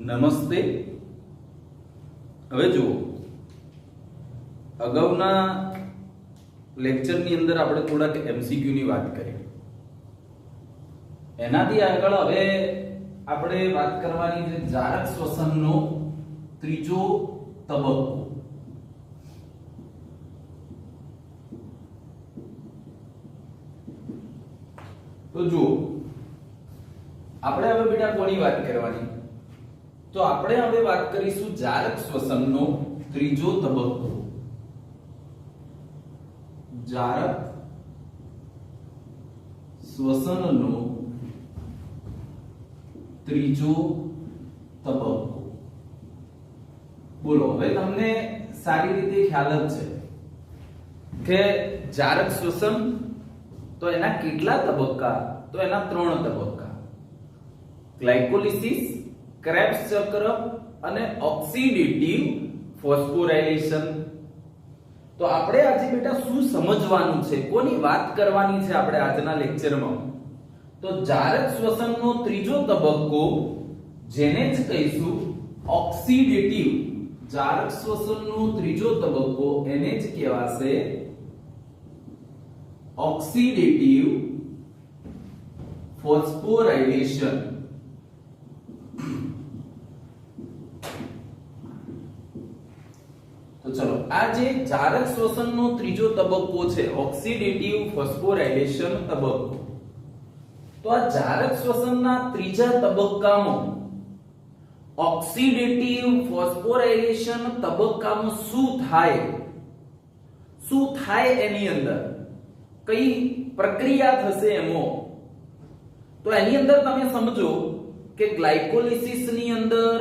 નમસ્તે. હવે જુઓ, અગાઉના લેક્ચરની અંદર આપણે થોડાક એમસીક્યુ ની વાત કરી. એનાથી આગળ હવે આપણે વાત કરવાની છે જારક શ્વસનનો ત્રીજો તબક્કો. તો જુઓ, આપણે હવે બેટા કોની વાત કરવાની? તો આપણે હવે વાત કરીશું જારક શ્વસનનો ત્રીજો તબક્કો. જારક શ્વસનનો ત્રીજો તબક્કો. બોલો, હવે તમને સારી રીતે ખ્યાલ જ છે કે જારક શ્વસન તો એના કેટલા તબક્કા? તો એના 3 તબક્કા: ગ્લાયકોલિસિસ, ક્રેબ્સ ચક્ર અને ઓક્સિડેટિવ ફોસ્ફોરાયલેશન. તો આપણે આજે બેટા શું સમજવાનું છે, કોની વાત કરવાની છે આપણે આજના લેક્ચરમાં? તો જારક શ્વસનનો ત્રીજો તબક્કો, જેને જ કહીશું ઓક્સિડેટિવ. જારક શ્વસનનો ત્રીજો તબક્કો એને જ કહેવાશે ઓક્સિડેટિવ ફોસ્ફોરાયલેશન. તો ચલો, આ જે જારક શ્વસનનો ત્રીજો તબક્કો છે, ઓક્સિડેટિવ ફોસ્ફોરાયલેશન તબક્કો, તો આ જારક શ્વસનના ત્રીજા તબક્કામાં ઓક્સિડેટિવ ફોસ્ફોરાયલેશન તબક્કામાં શું થાય એની અંદર કઈ પ્રક્રિયા થશે એમાં? તો એની અંદર તમે સમજો કે ગ્લાયકોલિસિસ ની અંદર,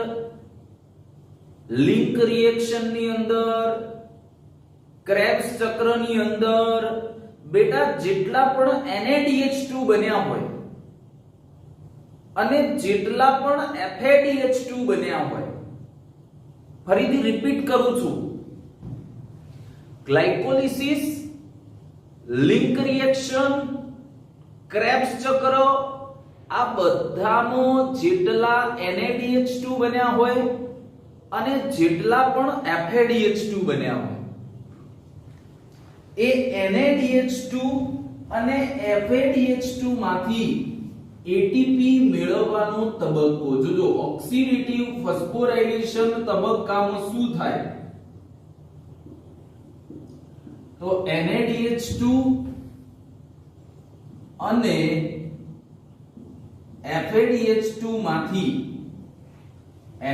લિંક રિએક્શન ની અંદર, ક્રેબ્સ ચક્ર ની અંદર બેટા જેટલા પણ NaDH2 બન્યા હોય અને જેટલા પણ FADH2 બન્યા હોય, ફરીથી રિપીટ કરું છું, ગ્લાયકોલિસિસ, લિંક રિએક્શન, ક્રેબ્સ ચક્ર, આ બધામાં જેટલા NaDH2 બન્યા હોય અને જેટલા પણ FADH2 બન્યા હોય, એ NaDH2 અને FADH2 માંથી ATP મેળવવાનો તબક્કો. જોજો, ઓક્સિડેટિવ ફોસ્ફોરાયલેશન તબક્કામાં શું થાય? તો NaDH2 અને FADH2 માંથી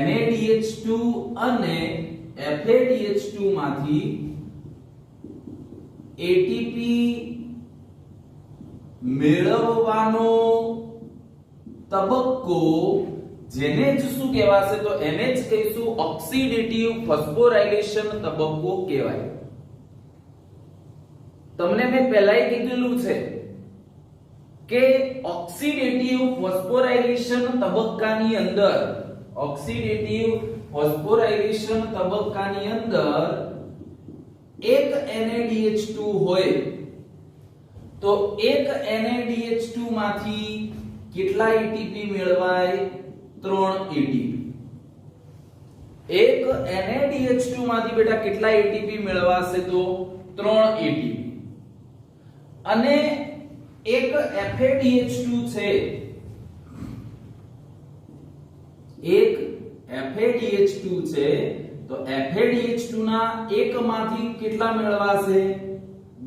NaDH2 અને FADH2 માંથી ATP મેળવવાનો તબક્કો, જેને જ શું કહેવાશે? તો એને જ કહીશું ઓક્સિડેટિવ ફોસ્ફોરાયલેશન તબક્કો કહેવાય. તમને મેં પહેલાય કીધેલું છે કે ઓક્સિડેટિવ ફોસ્ફોરાયલેશન તબક્કાની અંદર, ઓક્સિડેટિવ ફોસ્ફોરાયલેશન તબક્કાની અંદર એક NaDH2 હોય તો એક NaDH2 માંથી કેટલા ATP મેળવાય? 3 ATP. એક NaDH2 માંથી બેટા કેટલા ATP મેળવાશે? તો 3 ATP. અને એક FADH2 છે, એક FADH2 છે, તો FADH2 ના એક માંથી કેટલા મેળવાશે?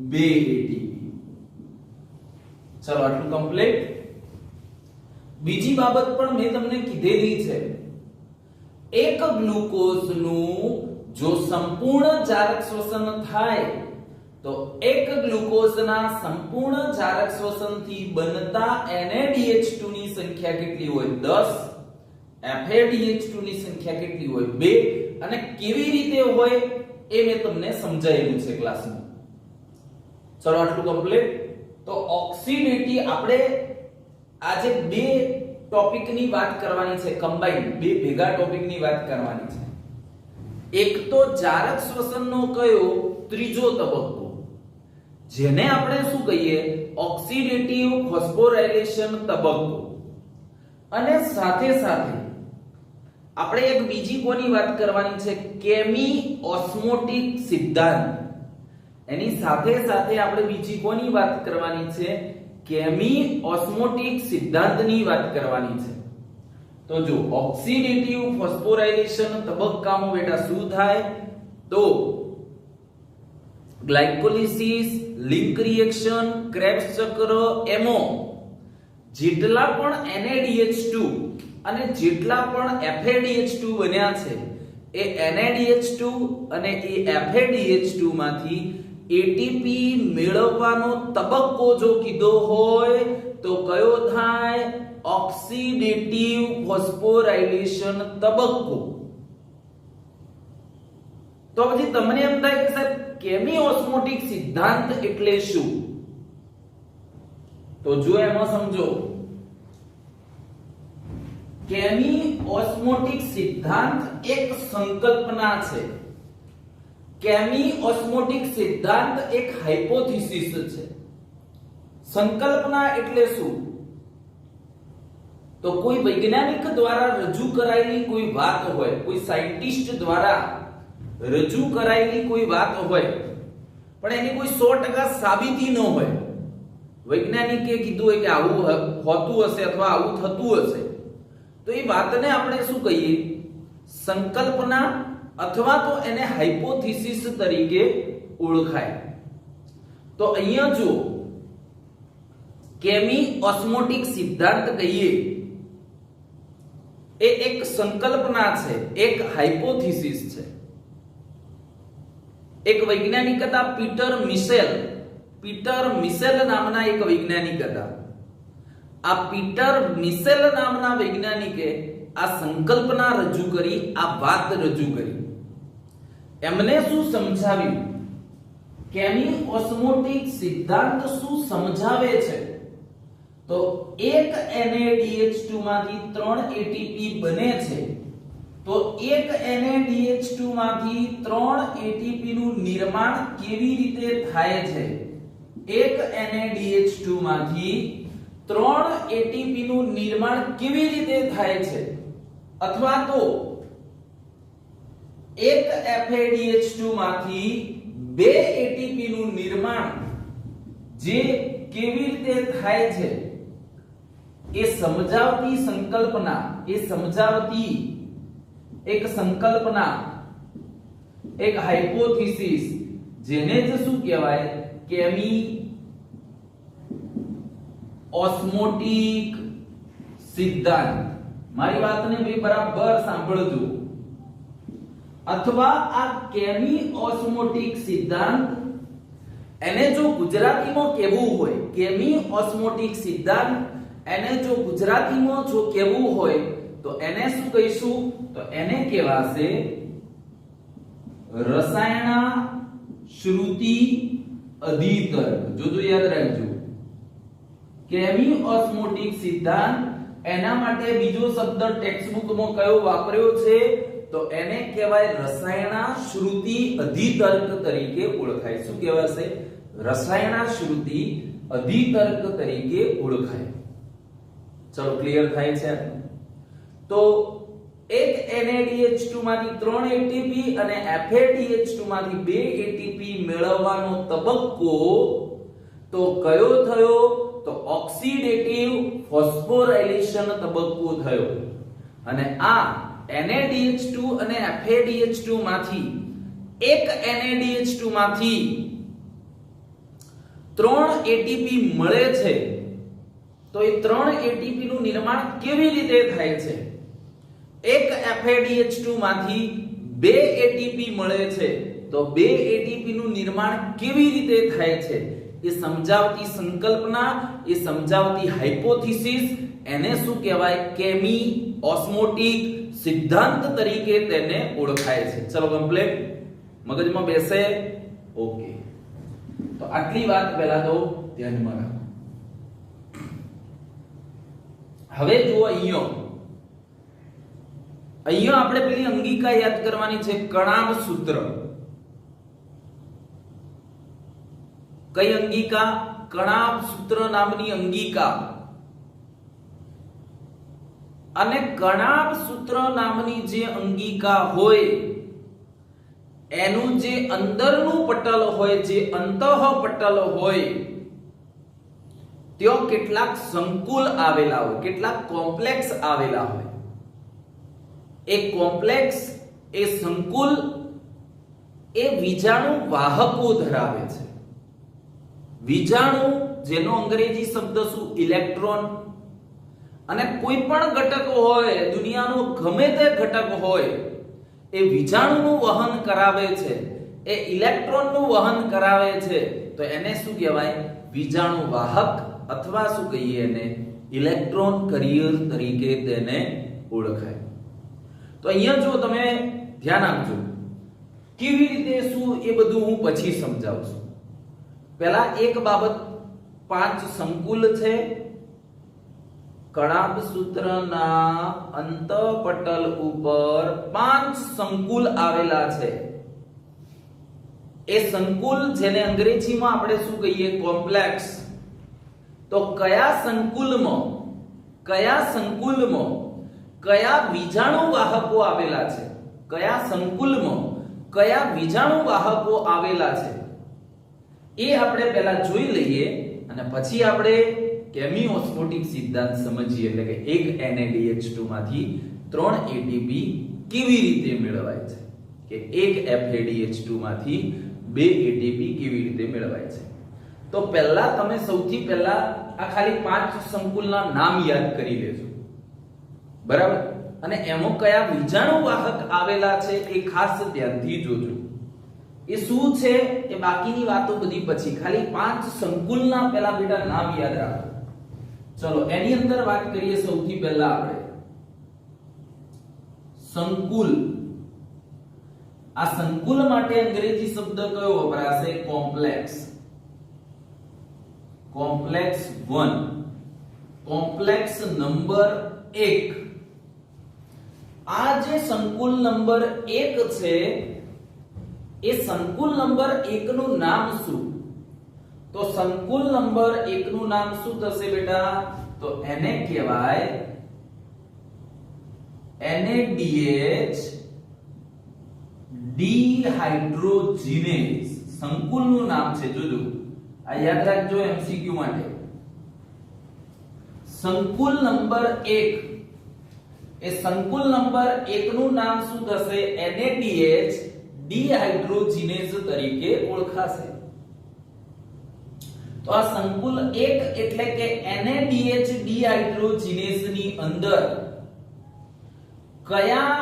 2 ATP. ચલો, આટલું કમ્પ્લીટ. બીજી બાબત પણ મેં તમને કીધેલી છે, એક ગ્લુકોઝનું જો સંપૂર્ણ જારક શ્વસન થાય તો એક ગ્લુકોઝના સંપૂર્ણ જારક શ્વસનથી બનતા NaDH2 ની સંખ્યા કેટલી હોય? 10. FADH2 ની સંખ્યા કેટલી હોય? 2. અને કેવી રીતે હોય એ મેં તમને સમજાવેલું છે ક્લાસમાં. ચલો, આટલું કમ્પ્લીટ. તો ઓક્સિડેટિવ, આપણે આજે 2 ટોપિકની વાત કરવાની છે, કમ્બાઈન 2 ભેગા ટોપિકની વાત કરવાની છે. એક તો જારક શ્વસનનો કયો? ત્રીજો તબક્કો, જેને આપણે શું કહીએ? ઓક્સિડેટિવ ફોસ્ફોરાયલેશન તબક્કો. અને સાથે સાથે આપણે એક બીજી કોની વાત કરવાની છે, કેમી ઓસ્મોટિક સિદ્ધાંત. એની સાથે સાથે આપણે બીજી કોની વાત કરવાની છે, કેમી ઓસ્મોટિક સિદ્ધાંતની વાત કરવાની છે. તો જો ઓક્સિડેટિવ ફોસ્ફોરાઇલેશન તબક્કામાં બેટા શું થાય, તો ગ્લાયકોલિસિસ, લિંક રિએક્શન, ક્રેબ્સ ચક્ર, એમો જેટલા પણ NaDH2 અને જેટલા પણ FADH2 બન્યા છે એ NaDH2 અને એ FADH2 માંથી ATP મેળવવાનો તબક્કો જો કીધો હોય તો કયો થાય, ઓક્સિડેટિવ ફોસ્ફોરાઇલેશન તબક્કો. તો પછી તમને એમ થાય કે સાહેબ કેમી ઓસ્મોટિક સિદ્ધાંત એટલે શું? તો જો એમાં સમજો, કેમી ઓસ્મોટિક સિદ્ધાંત એક સંકલ્પના છે. કેમી ઓસ્મોટિક સિદ્ધાંત એક હાઇપોથિસિસ છે. સંકલ્પના એટલે શું? તો કોઈ વૈજ્ઞાનિક દ્વારા રજૂ કરાયેલી કોઈ વાત હોય, કોઈ સાયન્ટિસ્ટ દ્વારા રજૂ કરાયેલી કોઈ વાત હોય, પણ એની કોઈ 100% સાબિતી ન હોય. વૈજ્ઞાનિકે કીધું હોય કે આવું હોતું હશે અથવા આવું થતું હશે, તો એ વાતને આપણે શું કહીએ, સંકલ્પના અથવા તો એને હાઇપોથિસિસ તરીકે ઓળખાય. તો અહીંયા જો કેમી ઓસ્મોટિક સિદ્ધાંત કહીએ એ એક સંકલ્પના છે, એક હાઇપોથિસિસ છે. એક વૈજ્ઞાનિક હતા પીટર મિશેલ નામના એક વૈજ્ઞાનિક હતા. આ પીટર મિશેલ નામના વૈજ્ઞાનિકે આ સંકલ્પના રજૂ કરી, આ વાત રજૂ કરી. એમને શું સમજાવ્યું, કેમી ઓસ્મોટિક સિદ્ધાંત શું સમજાવે છે, તો એક NaDH2 માંથી 3 ATP બને છે, તો એક NaDH2 માંથી 3 ATP નું નિર્માણ કેવી રીતે થાય છે? એક NaDH2 માંથી 3 ATP નું નિર્માણ કેવી રીતે થાય છે? અથવા તો એક FADH2 માંથી 2 ATP નું નિર્માણ જે કેવી રીતે થાય છે એ સમજાવતી સંકલ્પના, એ સમજાવતી એક સંકલ્પના, એક હાઇપોથિસિસ, જેને જ શું કહેવાય, કેમી ઓસ્મોટિક સિદ્ધાંત. મારી વાતને ભાઈ બરાબર સાંભળજો. અથવા આ કેમી ઓસ્મોટિક સિદ્ધાંત, એને જો ગુજરાતીમાં કહેવું હોય, કેમી ઓસ્મોટિક સિદ્ધાંત એને જો ગુજરાતીમાં જો કહેવું હોય તો એને શું કહીશું, તો એને કહેવાશે રસાયણશ્રુતિ અધિતર્ક. જોજો યાદ રાખજો, કેમી ઓસ્મોટિક સિદ્ધાંત, એના માટે બીજો શબ્દ ટેક્સ્ટબુકમાં કયો વાપર્યો છે, તો એને કહેવાય રસાયણશ્રુતિ અધિતર્ક તરીકે ઓળખાય. શું કહેવાશે? રસાયણશ્રુતિ અધિતર્ક તરીકે ઓળખાય. ચલો ક્લિયર થાય છે? તો એક NaDH2 માંથી 3 ATP અને FADH2 માંથી 2 ATP મેળવવાનો તબક્કો તો કયો થયો, તો ઓક્સિડેટિવ ફોસ્ફોરાઇલેશન તબક્કો થયો. અને આ NaDH2 અને FADH2 માંથી એક NaDH2 માંથી 3 ATP મળે છે, તો એ 3 ATP નું નિર્માણ કેવી રીતે થાય છે? એક FADH2 માંથી 2 ATP મળે છે, તો 2 ATP નું નિર્માણ કેવી રીતે થાય છે એ સમજાવતી સંકલ્પના, એ સમજાવતી હાઇપોથિસિસ, એને શું કહેવાય? કેમી ઓસ્મોટિક સિદ્ધાંત તરીકે તેને ઓળખાય છે. ચલો કમ્પ્લીટ, મગજમાં બેસે? ઓકે. તો આટલી વાત પહેલા તો ધ્યાનમાં રાખો. હવે જુઓ, અહીંયા આપણે પેલી અંગિકા યાદ કરવાની છે, કણાવ સૂત્ર. કઈ અંગિકા? કણાવ સૂત્ર નામની અંગિકા. અને કણાભ સૂત્ર નામની જે અંગિકા હોય એનું જે અંદરનું પટલ હોય, જે અંતઃ પટલ હોય, ત્યાં કેટલાક સંકુલ આવેલા હોય, કેટલાક કોમ્પ્લેક્સ આવેલા હોય. એ કોમ્પ્લેક્સ, એ સંકુલ એ વિજાણુ વાહકો ધરાવે છે. વિજાણુ જેનો અંગ્રેજી શબ્દ શું? ઇલેક્ટ્રોન. અને કોઈ પણ ઘટક હોય, દુનિયાનો ગમે તે ઘટક હોય, એ વિજાણુનું વહન કરાવે છે, એ ઇલેક્ટ્રોનનું વહન કરાવે છે, તો એને શું કહેવાય? વિજાણુ વાહક, અથવા શું કહીએ એને? ઇલેક્ટ્રોન કરિયર તરીકે તેને ઓળખાય. તો અહીંયા જો તમે ધ્યાન આપજો, કેવી રીતે શું એ બધું હું પછી સમજાવું છું. પહેલા એક બાબત, 5 સંકુલ છે. કણાભ સૂત્રના અંતઃપટલ ઉપર 5 સંકુલ આવેલા છે. એ સંકુલ જેને અંગ્રેજીમાં આપણે શું કહીએ? કોમ્પ્લેક્સ. તો કયા સંકુલમાં કયા વિજાણુ વાહકો આવેલા છે? કયા સંકુલમાં કયા વિજાણુ વાહકો આવેલા છે એ આપણે પહેલા જોઈ લઈએ, અને પછી આપણે કેમિઓસ્મોટિક સિદ્ધાંત સમજીએ. એટલે કે એક NaDH2 માંથી 3 ATP કેવી રીતે મેળવાય છે, કે એક FADH2 માંથી 2 ATP કેવી રીતે મેળવાય છે. તો પહેલા તમે સૌથી પહેલા આ ખાલી 5 સંકુલના નામ યાદ કરી લેજો, બરાબર? અને એમાં કયા વિજાણુ વાહક આવેલા છે એ ખાસ ધ્યાનથી જોજો. એ શું છે એ બાકીની વાતો બધી પછી, ખાલી 5 સંકુલના પહેલા બેટા નામ યાદ રાખો. ચલો એની અંદર વાત કરીએ. સૌથી પહેલા આપણે સંકુલ. આ સંકુલ માટે અંગ્રેજી શબ્દ કયો વપરાશે? કોમ્પ્લેક્સ. કોમ્પ્લેક્સ 1. Complex number 1. આ જે સંકુલ નંબર 1 છે, એ સંકુલ નંબર 1 નું નામ શું? તો સંકુલ નંબર 1 નું નામ શું થશે બેટા? તો એને કહેવાય NaDH ડિહાઇડ્રોજિનેઝ. સંકુલ નું નામ છે, જોજો આ યાદ રાખજો MCQ માટે. સંકુલ નંબર 1, એ સંકુલ નંબર 1 નું નામ શું થશે? NaDH ડિહાઇડ્રોજિનેઝ તરીકે ઓળખાશે. તો આ સંકુલ 1 એટલે કે NaDH ડિહાઇડ્રોજિનેઝ ની અંદર કયા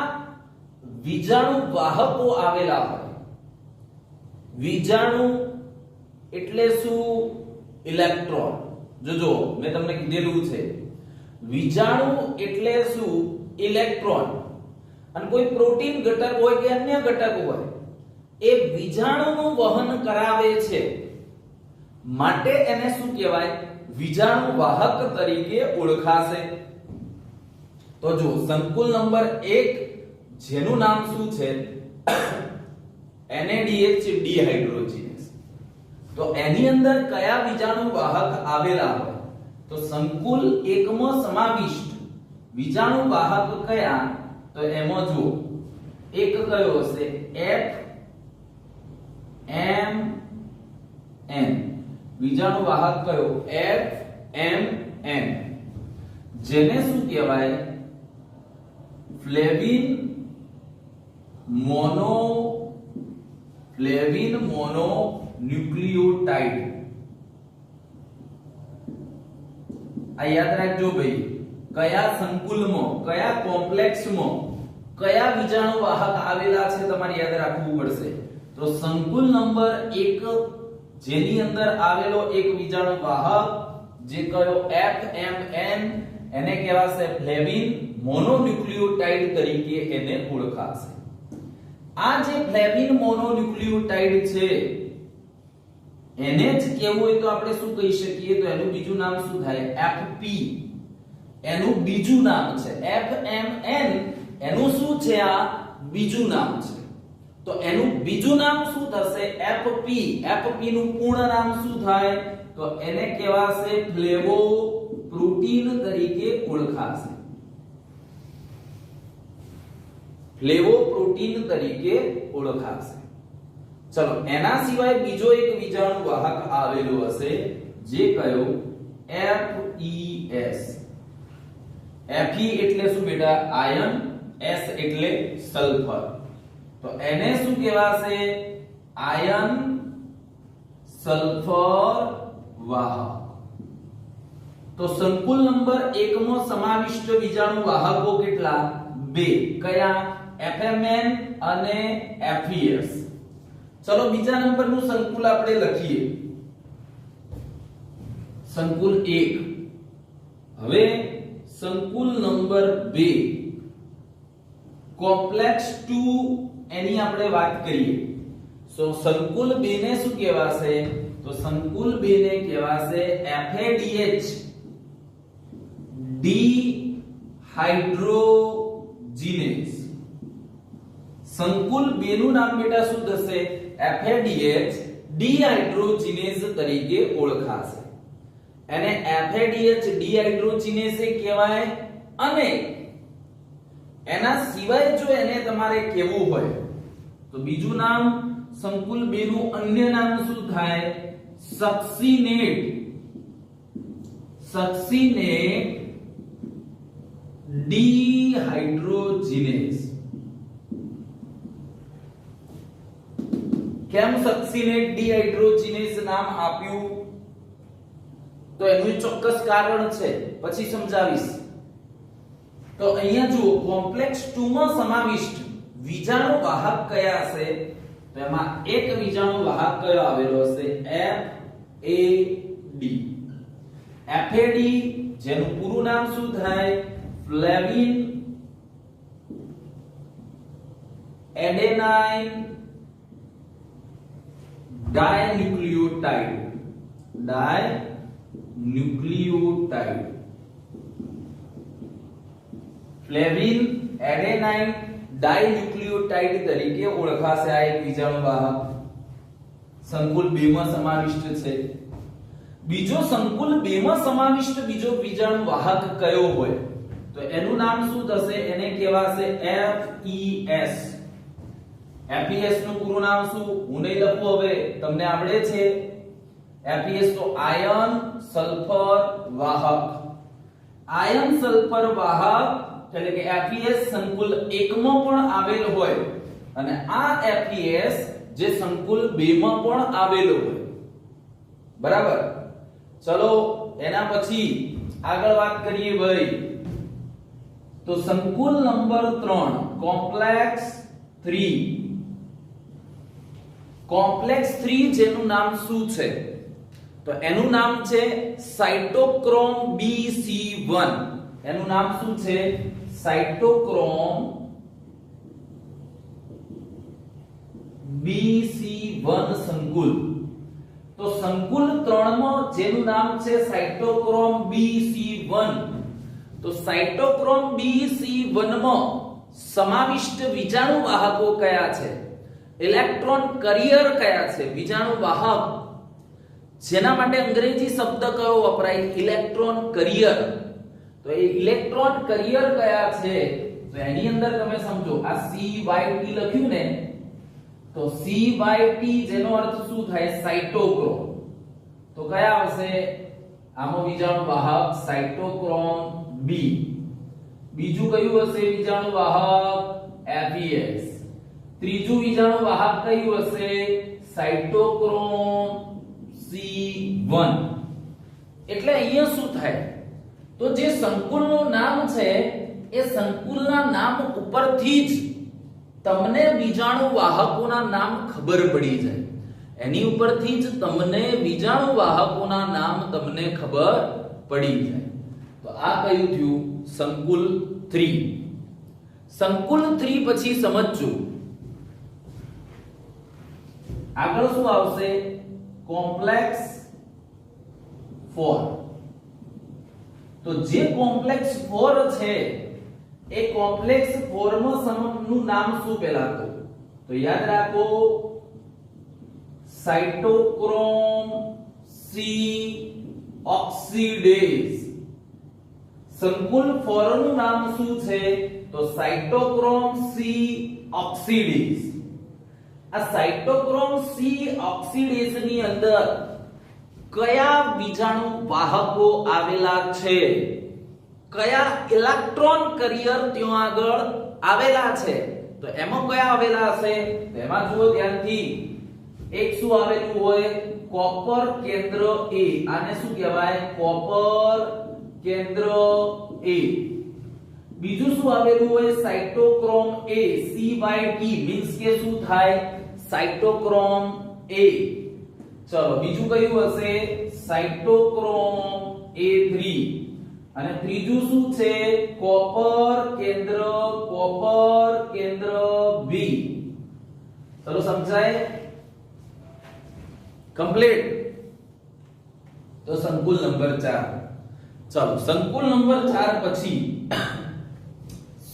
વિજાણુ વાહકો આવેલા હોય? વિજાણુ એટલે શું? ઇલેક્ટ્રોન. જોજો મેં તમને કીધેલું છે, વિજાણુ એટલે શું? ઇલેક્ટ્રોન. અને કોઈ પ્રોટીન ઘટક હોય કે અન્ય ઘટક હોય, એ વિજાણુનું વહન કરાવે છે, માટે એને શું કહેવાય? વિજાણુ વાહક તરીકે ઓળખાશે. તો જો સંકુલ નંબર 1 જેનું નામ શું છે? NaDH ડિહાઇડ્રોજિનેઝ. તો એની અંદર કયા વિજાણુ વાહક આવેલા હોય? તો સંકુલ 1 માં સમાવિષ્ટ વિજાણુ વાહક કયા? તો એમાં જો એક કયો હશે? FMN. વિજાણુ વાહક કયો? FMN. જેને શું કહેવાય? ફ્લેવિન મોનોન્યુક્લિયોટાઇડ. આ યાદ રાખજો ભાઈ, કયા સંકુલમાં, કયા કોમ્પ્લેક્સમાં કયા વિજાણુ વાહક આવેલા છે તમારે યાદ રાખવું પડશે. તો સંકુલ નંબર 1 જેની અંદર આવેલો એક વિજાણુ વાહક જે કયો? FMN. એને કહેવાશે ફ્લેવિન મોનોન્યુક્લિયોટાઇડ તરીકે એને ઓળખાશે. આ જે ફ્લેવિન મોનોન્યુક્લિયોટાઇડ છે એને જ કેવું હોય તો આપણે શું કહી શકીએ? તો એનું બીજું નામ શું થાય? FP. એનું બીજું નામ છે FMN. એનું શું છે? આ બીજું નામ છે. તો એનું બીજું નામ શું થશે? FP. FP નું પૂર્ણ નામ શું થાય? તો એને કહેવાશે ફ્લેવો પ્રોટીન તરીકે ઓળખાશે. ફ્લેવોપ્રોટીન તરીકે ઓળખાશે. ચલો એના સિવાય બીજો એક વીજાણુ વાહક આવેલો હશે જે કયો FES. Fe એટલે શું બેટા? આયન. S એટલે સલ્ફર. તો એને શું કહેવાશે? આયન સલ્ફર વાહક. તો સંકુલ નંબર 1 માં સમાવિષ્ટ વીજાણુ વાહકો કેટલા? 2. કયા? FMN અને FES. ચલો બીજા નંબરનું સંકુલ આપણે લખીએ. સંકુલ 1. હવે સંકુલ નંબર 2 કોમ્પ્લેક્સ 2 એની આપણે વાત કરીએ. સો સંકુલ 2 ને શું કહેવાશે? તો સંકુલ 2 ને કહેવાશે FADH ડિહાઇડ્રોજિનેઝ. સંકુલ 2 નું નામ બેટા શું થશે? FADH ડિહાઇડ્રોજિનેઝ તરીકે ઓળખાશે. એને FADH ડિહાઇડ્રોજિનેઝ કહેવાય. અને એના સિવાય જો એને તમારે કહેવું હોય તો બીજું નામ સંકુલ 2 નું અન્ય નામ શું થાય? સક્સિનેટ ડિહાઇડ્રોજિનેઝ. કેમ સક્સિનેટ ડિહાઇડ્રોજિનેઝ નામ આપ્યું? તો એનું ચોક્કસ કારણ છે, પછી સમજાવીશ. તો અહીંયા જુઓ, કોમ્પ્લેક્સ 2 માં સમાવિષ્ટ વીજાણુ વાહક કયા હશે? તો એમાં એક વીજાણુ વાહક કયો આવેલો હશે? FAD. FAD જેનું પૂરું નામ શું થાય? ફ્લેવિન એડેનાઇન ડાયન્યુક્લિયોટાઇડ. ફ્લેવિન એડેનાઇન ડાયન્યુક્લિયોટાઇડ તરીકે ઓળખાશે. આ એક વીજાણુ વાહક સંકુલ 2 માં સમાવિષ્ટ છે. બીજો સંકુલ 2 માં સમાવિષ્ટ બીજો વીજાણુ વાહક કયો હોય? તો એનું નામ શું થશે? એને કહેવાશે FES. FES નું પૂરું નામ શું? હું નહીં લખું, હવે તમને આવડે છે. FES તો આયન સલ્ફર વાહક. આયન સલ્ફર વાહક એટલે કે FES સંકુલ 1 માં પણ આવેલ હોય અને આ FES જે સંકુલ 2 માં પણ આવેલો હોય. બરાબર. ચલો એના પછી આગળ વાત કરીએ ભાઈ. તો સંકુલ નંબર 3 કોમ્પ્લેક્સ 3. કોમ્પ્લેક્સ 3 જેનું નામ શું છે? તો એનું નામ છે સાઇટોક્રોમ BC1. એનું નામ શું છે? સાઇટોક્રોમ BC1 સંકુલ. તો સંકુલ 3 માં જેનું નામ છે સાઇટોક્રોમ BC1, તો સાઇટોક્રોમ BC1 માં સમાવિષ્ટ વીજાણુ વાહકો કયા છે? ઇલેક્ટ્રોન કરિયર કયા છે? વીજાણુ વાહક જેના માટે અંગ્રેજી શબ્દ કયો વપરાય? Electron career. તો એ ઇલેક્ટ્રોન કરિયર કયા છે? તો એની અંદર તમે સમજો, આ CYT લખ્યું ને, તો CYT જેનો અર્થ શું થાય? સાઇટોક્રોમ. તો કયા આવશે? આમાં વીજાણુ વાહક સાઇટોક્રોમ B. બીજું કયું હશે વીજાણુ વાહક? FES. ત્રીજું વીજાણુ વાહક કયું હશે? Cytochrome C1. એટલે અહીંયા શું થાય? તો જે સંકુલનું નામ છે એ સંકુલના નામ ઉપરથી જ તમને વીજાણુ વાહકોના નામ ખબર પડી જાય. એની ઉપરથી જ તમને વીજાણુ વાહકોના નામ તમને ખબર પડી જાય. તો આ કયું થયું? સંકુલ 3. સંકુલ 3 પછી સમજજો આગળ શું આવશે? કોમ્પ્લેક્સ 4. તો જે કોમ્પ્લેક્સ 4 છે એ કોમ્પ્લેક્સ 4 માં સમનું નામ શું પેલા તો યાદ રાખો, સાઇટોક્રોમ C ઓક્સિડેઝ. સંકુલ 4 નું નામ શું છે? તો સાયટોક્રોમ સી ઓક્સિડેઝ. આ સાયટોક્રોમ સી ઓક્સિડેઝ ની અંદર કયા બીજાણુ વાહકો આવેલા છે? કયા ઇલેક્ટ્રોન કરિયર ત્યાં આગળ આવેલા છે? તો એમાં કયા આવેલા હશે? તો એમાં જુઓ ધ્યાનથી, એક શું આવેલું હોય? કોપર કેન્દ્ર A. આને શું કહેવાય? કોપર કેન્દ્ર A. બીજું શું આવેલું હોય? Cytochrome A. CYT મીન્સ કે શું થાય? Cytochrome A. ચલો બીજું કયું હશે? Cytochrome A3. અને ત્રીજું શું છે? કોપર કેન્દ્ર B. ચલો સમજાય? કમ્પ્લીટ. તો સંકુલ નંબર 4. ચલો સંકુલ નંબર 4 પછી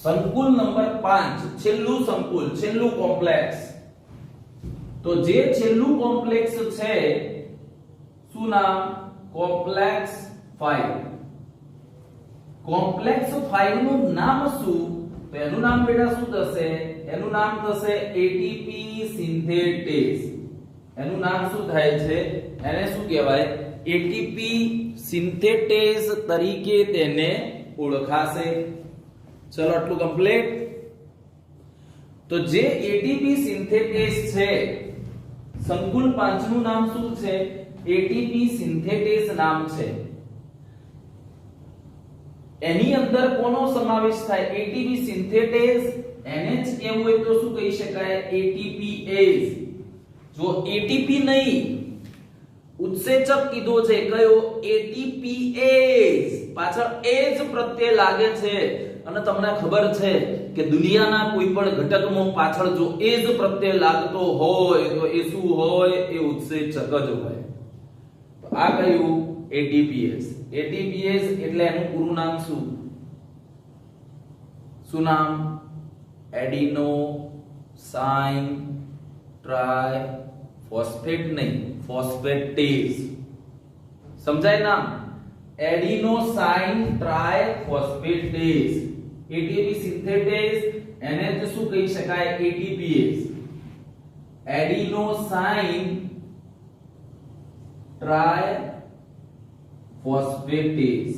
સંકુલ નંબર 5, છેલ્લું સંકુલ, છેલ્લું કોમ્પ્લેક્સ. તો જે છેલ્લું કોમ્પ્લેક્સ છે, શું નામ? કોમ્પ્લેક્સ 5. કોમ્પ્લેક્સ 5 નું નામ શું? તો એનું નામ બેટા શું થશે? એનું નામ થશે ATP સિન્થેટેઝ. એનું નામ શું થાય છે? એને શું કહેવાય? ATP સિન્થેટેઝ તરીકે તેને ઓળખાશે. ચલો આટલું કમ્પ્લીટ. તો જે ATP સિન્થેટેઝ છે, સંકુલ 5 નું નામ શું છે? ATP સિન્થેટેઝ નામ છે. એની અંદર કોનો સમાવેશ થાય? ATP સિન્થેટેઝ. NH કેવું હોય તો શું કહી શકાય? ATPase. જો ATP નહીં, ઉત્સેચક કીધો છે, કયો? ATPase. પાછળ એજ પ્રત્યય લાગે છે. અને તમને ખબર છે કે દુનિયાના કોઈ પણ ઘટકમાં પાછળ જો એજ પ્રત્યય લાગતો હોય તો એ શું હોય? એ ઉત્સેચક જ હોય. તો આ કયું? ATPase. ATPase એટલે એનું પૂરું નામ શું? શું નામ? એડિનોસાઇન ટ્રાઇફોસ્ફેટ નહીં, ફોસ્ફેટેઝ. સમજાય નામ? એડિનોસાઇન ટ્રાઇફોસ્ફેટેઝ. ATP સિન્થેટેઝ. એને જ શું કહી શકાય? ATPase. એડિનોસાઇન ટ્રાઇફોસ્ફેટેઝ.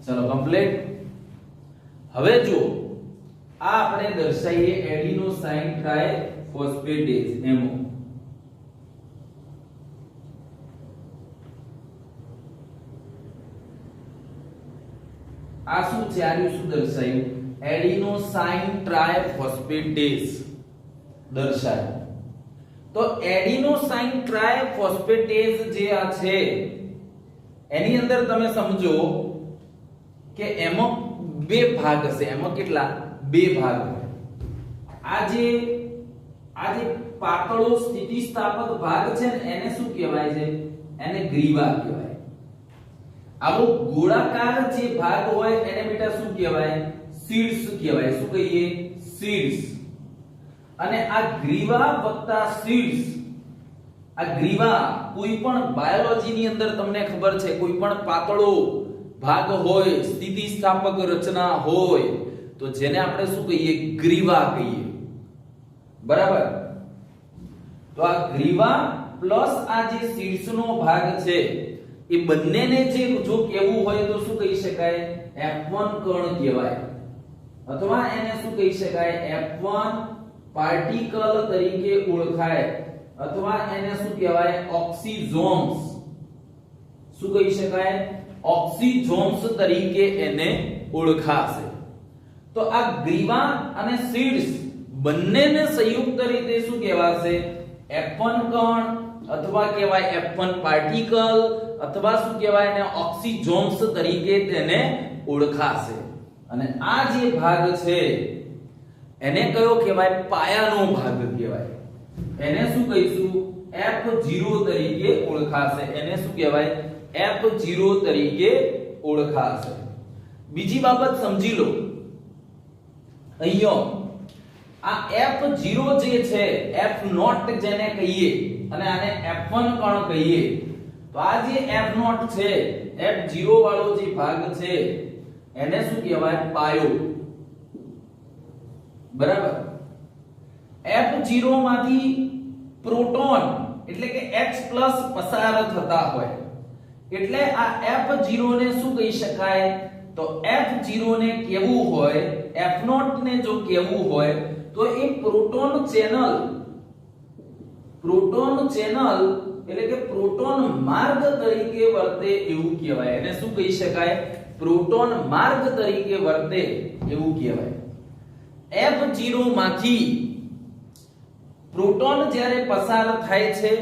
ચલો કમ્પ્લીટ. હવે જો આ આપણે દર્શાવીએ એડિનોસાઇન ટ્રાઇફોસ્ફેટેઝ. એમો આ શું છે? આનું શું દર્શાવ્યું? એડિનોસાઇન ટ્રાઇફોસ્ફેટેઝ દર્શાવ્યું. તો એડિનોસાઇન ટ્રાઇફોસ્ફેટેઝ જે આ છે, એની અંદર તમે સમજો કે એમાં બે ભાગ હશે. એમાં કેટલા? બે ભાગ. આ જે પાતળો સ્થિતિસ્થાપક ભાગ છે ને, એને શું કહેવાય છે? એને ગ્રીવા કહેવાય. આવો ગોળાકાર જે ભાગ હોય એને બેટા શું કહેવાય? સીડ્સ કહેવાય. શું કહીએ? સીડ્સ. અને આ ગ્રીવા વત્તા સીડ્સ, આ ગ્રીવા કોઈ પણ બાયોલોજીની અંદર તમને ખબર છે, કોઈ પણ પાતળો ભાગ હોય, સ્થિતિસ્થાપક રચના હોય, તો જેને આપણે શું કહીએ? ગ્રીવા કહીએ. બરાબર? તો આ ગ્રીવા પ્લસ આ જે સીડ્સનો ભાગ છે, એ બંનેને જે જો કેવું હોય તો શું કહી શકાય? F1 કણ કહેવાય. અથવા એને શું કહી શકાય? F1 પાર્ટિકલ તરીકે ઓળખાય. અથવા એને શું કહેવાય? ઓક્સિઝોમ્સ. શું કહી શકાય? ઓક્સિઝોમ્સ તરીકે એને ઓળખાશે. તો આ ગ્રીવા અને સીડ્સ બંનેને સંયુક્ત રીતે શું કહેવાશે? F1 કણ અથવા કહેવાય F1 પાર્ટિકલ, અથવા શું કહેવાય? એને ઓક્સિઝોમ્સ તરીકે તેને ઓળખાશે. અને આ જે ભાગ છે એને કયો કહેવાય? પાયાનો ભાગ કહેવાય. એને શું કહીશું? F0 તરીકે ઓળખાશે. એને શું કહેવાય? F0 તરીકે ઓળખાશે. બીજી બાબત સમજી લો. અહીંયા આ F0 જે છે, F0 જેને કહીએ અને આને F1 કણ કહીએ, તો તો આ જે F0 છે, F0 વાળો જે ભાગ છે એને શું કહેવાય? પાયો. બરાબર. F0 માંથી પ્રોટોન એટલે કે H+ પસાર થતા હોય એટલે આ F0 ને શું કહી શકાય? તો F0 ને કેવું હોય, F0 ને જો કેવું હોય તો એ પ્રોટોન ચેનલ એટલે કે પ્રોટોન માર્ગ તરીકે વર્તે એવું કહેવાય. એને શું કહી શકાય? પ્રોટોન માર્ગ તરીકે વર્તે એવું કહેવાય. F0 માંથી પ્રોટોન જ્યારે પસાર થાય છે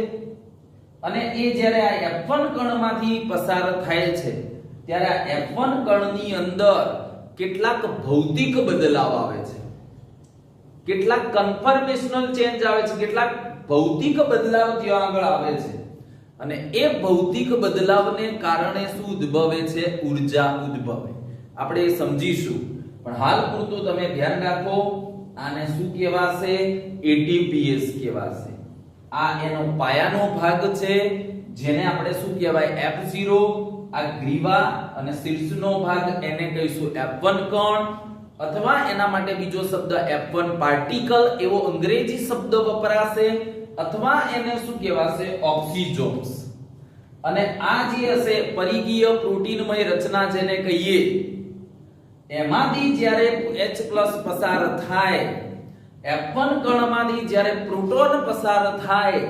અને એ જ્યારે આ F1 કણમાંથી પસાર થાય છે ત્યારે આ F1 કણની અંદર કેટલાક ભૌતિક બદલાવ આવે છે, કેટલાક કન્ફર્મેશનલ ચેન્જ આવે છે, કેટલાક ભૌતિક બદલાવ ત્યાં આગળ આવે છે અને એ ભૌતિક બદલાવને કારણે શું ઉદ્ભવે છે? ઊર્જા ઉદ્ભવે. આપણે એ સમજીશું પણ હાલ પૂરતું તમે ધ્યાન રાખો. આને શું કહેવાશે? ATPase કહેવાશે. આ એનો પાયાનો ભાગ છે જેને આપણે શું કહેવાય? F0. આ ગ્રીવા અને શીર્ષનો ભાગ એને કહીશું F1 કણ અથવા એના માટે બીજો શબ્દ F1 પાર્ટિકલ એવો અંગ્રેજી શબ્દ વપરાશે અથવા એને શું કહેવાશે? ઓક્સિજોમ્સ. અને આ જે હશે પરિઘીય પ્રોટીનમય રચના જેને કહીએ એમાંથી જ્યારે H+ પસાર થાય, F1 કણમાંથી જ્યારે પ્રોટોન પસાર થાય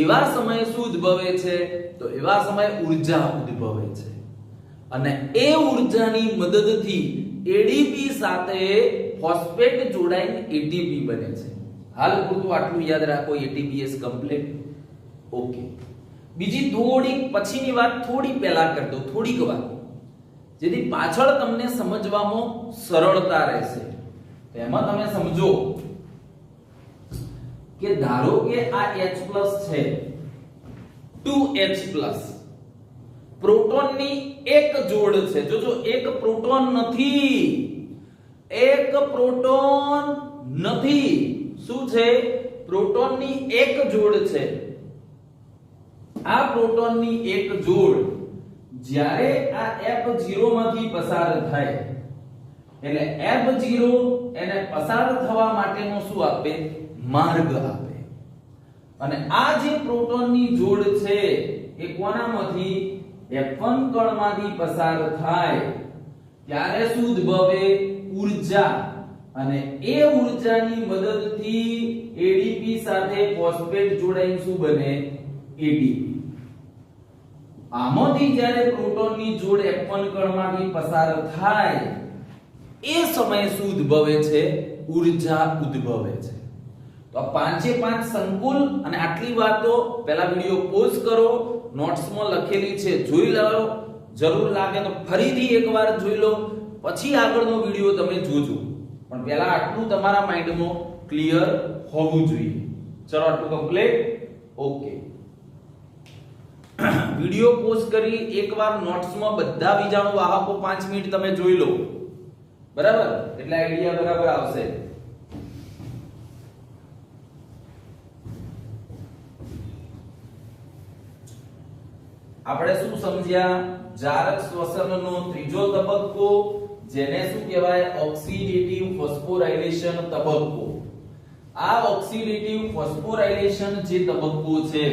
એવા સમયે શું ઉદ્ભવે છે? તો એવા સમયે ઊર્જા ઉદ્ભવે છે અને એ ઊર્જાની મદદથી ADP સાથે ફોસ્ફેટ જોડાઈને ATP બને છે. હાલ પૂરતું આટલું યાદ રાખો. ATPase complete. ઓકે. બીજી થોડી પછીની વાત થોડી પહેલા કરી દઉં, થોડીક વાત, જેથી પાછળ તમને સમજવામાં સરળતા રહેશે. એમાં તમે સમજો કે ધારો કે આ H+ છે, 2H+, પ્રોટોનની એક જોડ છે. જોજો, એક પ્રોટોન નથી. શું છે? પ્રોટોનની એક જોડ છે. આ પ્રોટોનની એક જોડ જ્યારે આ F0 માંથી પસાર થાય એટલે F0 એને પસાર થવા માટેનો શું આપે? માર્ગ આપે. અને આ જે પ્રોટોનની જોડ છે એ કોનામાંથી? F1 કણમાંથી પસાર થાય ત્યારે શું ઉદ્ભવે? ઊર્જા. અને એ ઊર્જાની મદદથી ADP સાથે ફોસ્ફેટ જોડાઈને શું બને? ATP. આમાંથી જ્યારે પ્રોટોનની જોડ F1 કણમાંથી પસાર થાય એ સમયે શું ઉદ્ભવે છે? ઊર્જા ઉદ્ભવે છે. તો આ 5 સંકુલ અને આટલી વાતો પહેલા વિડિયો પોઝ કરો, નોટ્સમાં લખેલી છે જોઈ લો, જરૂર લાગે તો ફરીથી એકવાર જોઈ લો, પછી આગળનો વિડિયો તમે જોજો. પણ પહેલા આટલું તમારા માઇન્ડમાં ક્લિયર હોવું જોઈએ. ચલો, આટલું કમ્પ્લીટ. ઓકે. વિડિયો પોઝ કરી એકવાર નોટ્સમાં બધા બીજાણુ વાહકો 5 મિનિટ તમે જોઈ લો. બરાબર? એટલે આઈડિયા બરાબર આવશે. આપણે શું સમજ્યા? જારક શ્વસનનો ત્રીજો તબક્કો જેને શું કહેવાય? ઓક્સિડેટિવ ફોસ્ફોરાયલેશન તબક્કો. આ ઓક્સિડેટિવ ફોસ્ફોરાયલેશન જે તબક્કો છે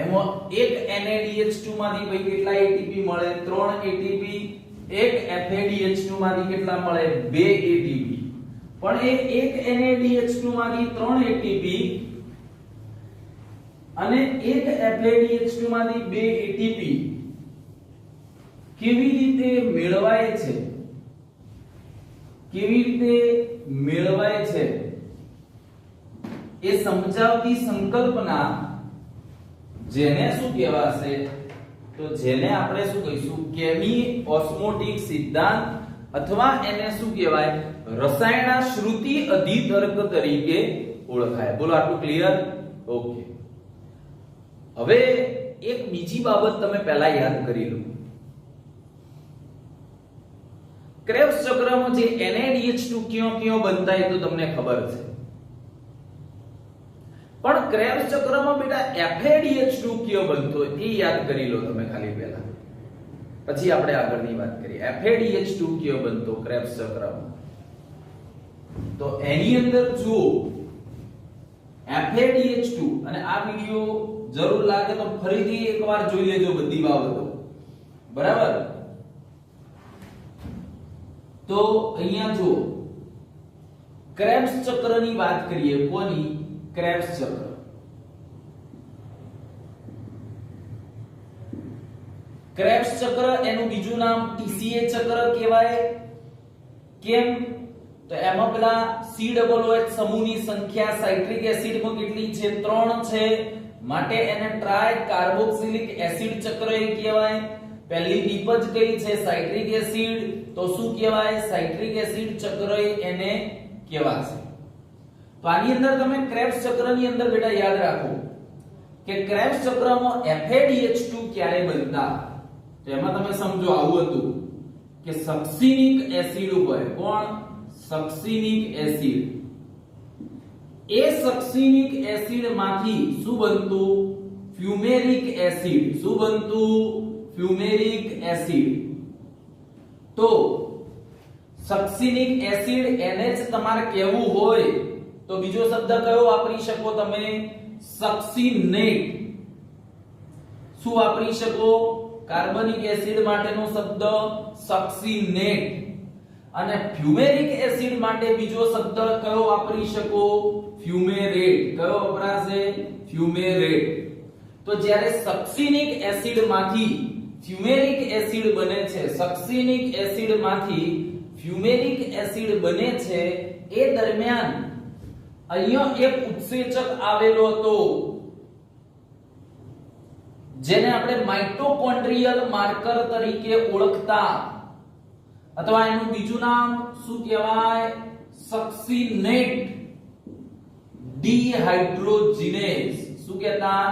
એમાં એક NADH2 માંથી ભાઈ કેટલા ATP મળે? 3 ATP. એક FADH2 માંથી કેટલા મળે? 2 ATP. પણ એ એક NADH2 માંથી 3 ATP અને એક FADH2 માંથી 2 ATP કેવી રીતે મેળવાય છે? એ સમજાવતી સંકલ્પના જેને શું કહેવાશે? તો જેને આપણે શું કહીશું? કેમી ઓસ્મોટિક સિદ્ધાંત અથવા એને શું કહેવાય? રસાયણશ્રુતિ અધિતર્ક તરીકે ઓળખાય. બોલો, આટલું ક્લિયર? ઓકે. હવે એક બીજી બાબત તમે પહેલા યાદ કરી લો. ક્રેબ્સ ચક્રમાં જે NADH2 ક્યો બનતા એ તો તમને ખબર છે, પણ ક્રેબ્સ ચક્રમાં બેટા FADH2 કયો બનતો એ યાદ કરી લો તમે ખાલી પહેલા, પછી આપણે આગળની વાત કરીએ. FADH2 કયો બનતો ક્રેબ્સ ચક્રમાં? તો એની અંદર જુઓ FADH2, અને આ વિડિયો જરૂર લાગે તો ફરીથી એકવાર જોઈ લેજો બધી બાબતો, બરાબર? તો અહીંયા જો ક્રેબ્સ ચક્રની વાત કરીએ. કોની? ક્રેબ્સ ચક્ર. ક્રેબ્સ ચક્ર એનું બીજું નામ TCA ચક્ર કહેવાય. કેમ? તો એમાં પેલા COOH સમૂહની સંખ્યા સાઇટ્રિક એસિડમાં કેટલી છે? 3 છે, માટે એને ટ્રાય કાર્બોક્સિલિક એસિડ ચક્ર એ કહેવાય. પહેલી નિપજ કઈ છે? Citric acid. તો શું કહેવાય? સાઇટ્રિક એસિડ ચક્ર એને કહેવાશે. તો આની અંદર તમે ક્રેબ્સ ચક્રની અંદર બેટા યાદ રાખો કે ક્રેબ્સ ચક્રમાં FADH2 ક્યારે બનતા? તો એમાં તમે સમજો આવું હતું કે સક્સિનિક એસિડ હોય. કોણ? સક્સિનિક એસિડ. એ સક્સિનિક એસિડ માંથી શું બનતું? ફ્યુમેરિક એસિડ. શું બનતું? ફ્યુમેરિક એસિડ. તો સક્સિનિક એસિડ એને જ તમારે કહેવું હોય તો બીજો શબ્દ કયો વાપરી શકો તમે? સક્સિનેટ. શું વાપરી શકો? કાર્બનિક એસિડ માટેનો શબ્દ સક્સિનેટ. અને ફ્યુમેરિક એસિડ માટે બીજો શબ્દ કયો વાપરી શકો? ફ્યુમેરેટ. કયો વપરાશે? ફ્યુમેરેટ. તો જ્યારે સક્સિનિક એસિડ માંથી ફ્યુમેરિક એસિડ બને છે, સક્સિનિક એસિડ માંથી ફ્યુમેરિક એસિડ બને છે, એ દરમિયાન અહીંયા એક ઉત્સેચક આવેલો હતો જેને આપણે માઇટોકોન્ડ્રિયલ માર્કર તરીકે ઓળખતા, અથવા એનું બીજું નામ શું કહેવાય? સક્સિનેટ ડિહાઇડ્રોજિનેઝ. શું કહેતા?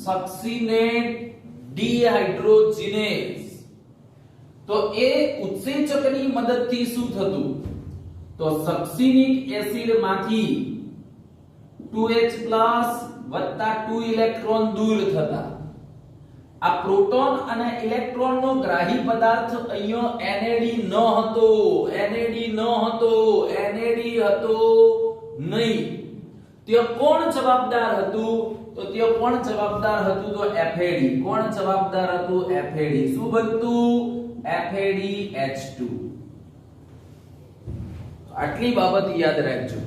સક્સિનેટ ડિહાઇડ્રોજિનેઝ. તો એ ઉત્સેચકની મદદથી શું થતું? તો સક્સિનિક એસિડ માંથી 2H+ વત્તા 2 ઇલેક્ટ્રોન દૂર થતા. આ પ્રોટોન અને ઇલેક્ટ્રોનનો ગ્રાહી પદાર્થ અહીંયા NAD ન હતો. NAD ન હતો. NAD હતો નહીં. ત્યાં કોણ જવાબદાર હતું? તો ત્યાં કોણ જવાબદાર હતું? તો FAD. કોણ જવાબદાર હતું? FAD. શું બનતું? FADH2. આટલી બાબત યાદ રાખજો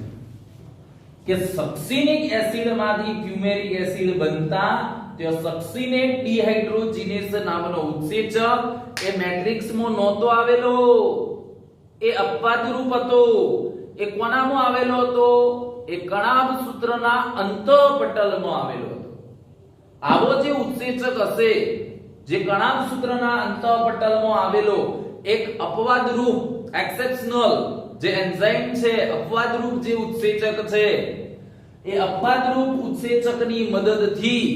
કે સક્સિનિક એસિડ માંથી ફ્યુમેરિક એસિડ બનતા તે સક્સિનેટ ડિહાઇડ્રોજિનેઝ નામનો ઉત્સેચક એ મેટ્રિક્સમાં નહોતો આવેલો, એ અપવાદરૂપ હતો. એ કોનામાં આવેલો હતો? એ કણાભ સૂત્રના અંતઃપટલમાં આવેલો હતો. આવો જે ઉત્સેચક હશે જે કણાભ સૂત્રના અંતઃપટલમાં આવેલો એક અપવાદરૂપ એક્સેપ્શનલ જે એન્ઝાઇમ છે, અપવાદરૂપ જે ઉત્સેચક છે, એ અપવાદરૂપ ઉત્સેચકની મદદથી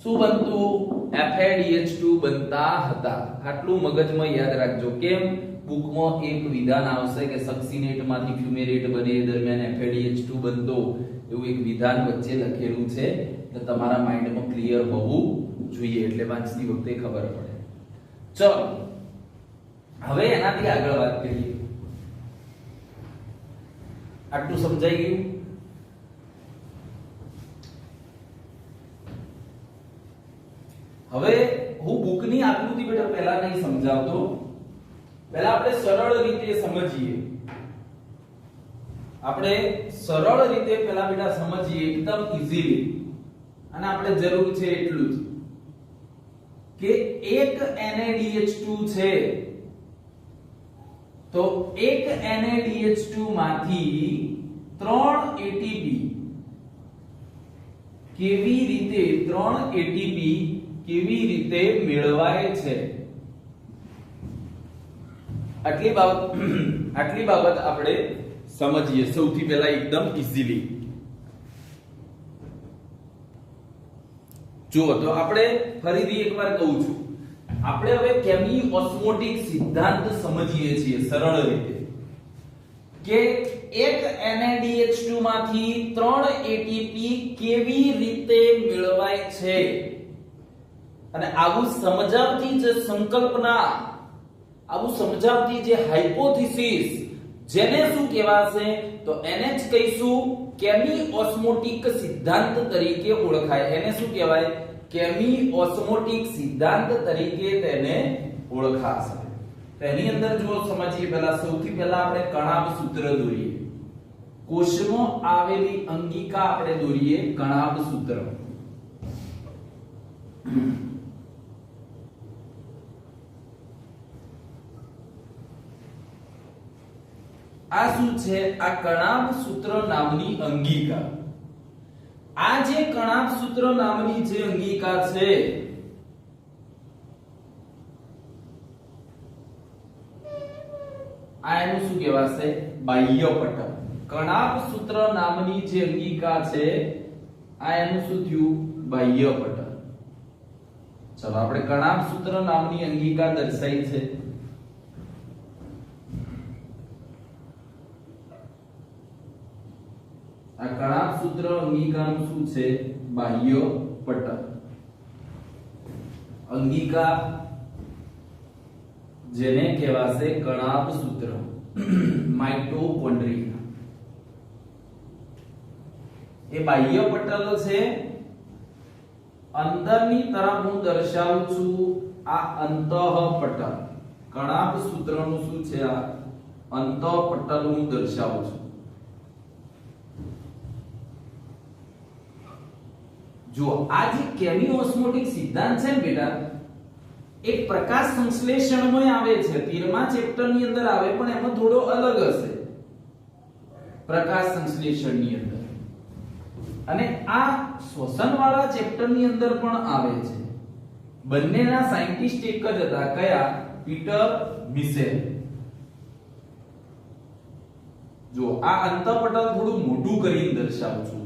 શું બનતું? FADH2 બનતા હતા. આટલું મગજમાં યાદ રાખજો. કેમ? બુકમાં એક વિધાન આવશે કે સક્સિનેટ માંથી ફ્યુમેરેટ બને એ દરમિયાન FADH2 બનતો, એવું એક વિધાન વચ્ચે લખેલું છે. એટલે તમારા માઇન્ડમાં ક્લિયર હોવું જોઈએ, એટલે વાંચતી વખતે ખબર પડે. ચલો હવે એનાથી આગળ વાત કરીએ. આટલું સમજાઈ ગયું? હવે હું બુકની આકૃતિ બેટા પહેલા નહીં સમજાવતો, પહેલા આપણે સરળ રીતે સમજીએ. આપણે સરળ રીતે પહેલા બેટા સમજીએ એકદમ ઈઝીલી, અને આપણે જરૂર છે એટલું જ કે એક NaDH2 છે તો એક NaDH2 માંથી 3 ATP કેવી રીતે 3 ATP કેવી રીતે મેળવાય છે, આટલી બાબત આપણે સમજીએ સૌથી પહેલા એકદમ ઈઝીલી. જો તો આપણે ફરીથી એકવાર કહું છું, આપણે હવે કેમી ઓસ્મોટિક સિદ્ધાંત સમજીએ છીએ સરળ રીતે. કે એક NaDH2 માંથી 3 ATP કેવી રીતે મેળવાય છે અને આવું સમજાવતી જે સંકલ્પના, આવું સમજાવતી જે હાઇપોથિસિસ, જેને શું કહેવાશે તો એને જ કહીશું કેમી ઓસ્મોટિક સિદ્ધાંત તરીકે ઓળખાય. એને શું કહેવાય? કેમી ઓસ્મોટિક સિદ્ધાંત તરીકે તેને ઓળખાશે. તેની અંદર જો સમજીએ પહેલા, સૌથી પહેલા આપણે કણાભ સૂત્ર દોરીએ. કોષમાં આવેલી અંગિકા આપણે દોરીએ કણાભ સૂત્ર. આ શું છે? આ કણાભ સૂત્ર નામની અંગિકા. આ જે કણાભ સૂત્ર નામની જે અંગિકા છે, આ એનું શું કહેવાશે? બાહ્ય પટલ. કણાભ સૂત્ર નામની જે અંગિકા છે, આ એનું શું થયું? બાહ્ય પટલ. ચલો આપણે કણાભ સૂત્ર નામની અંગિકા દર્શાઈ છે. આ કણાભ સૂત્ર અંગિકાનું શું છે? બાહ્ય પટલ. અંગિકા જેને કહેવાશે કણાભ સૂત્ર, માઇટોકોન્ડ્રિયા. એ બાહ્ય પટલ છે. અંદરની તરફ હું દર્શાવું છું આ અંતઃપટલ. કણાભ સૂત્રનું શું છે? આ અંતઃપટલ હું દર્શાવું છું. જો આ જે કેમી ઓસ્મોટિક સિદ્ધાંત છે ને બેટા, એક પ્રકાશ સંશ્લેષણમાં આવે છે. 13મા ચેપ્ટર ની અંદર આવે, પણ એમાં થોડો અલગ હશે પ્રકાશ સંશ્લેષણની અંદર. અને આ શ્વસન વાળા ચેપ્ટર ની અંદર પણ આવે છે. બંનેના સાયન્ટિસ્ટ એક જ હતા. કયા? Peter Mitchell. જો આ અંતઃપટલ થોડું મોટું કરીને દર્શાવું છું.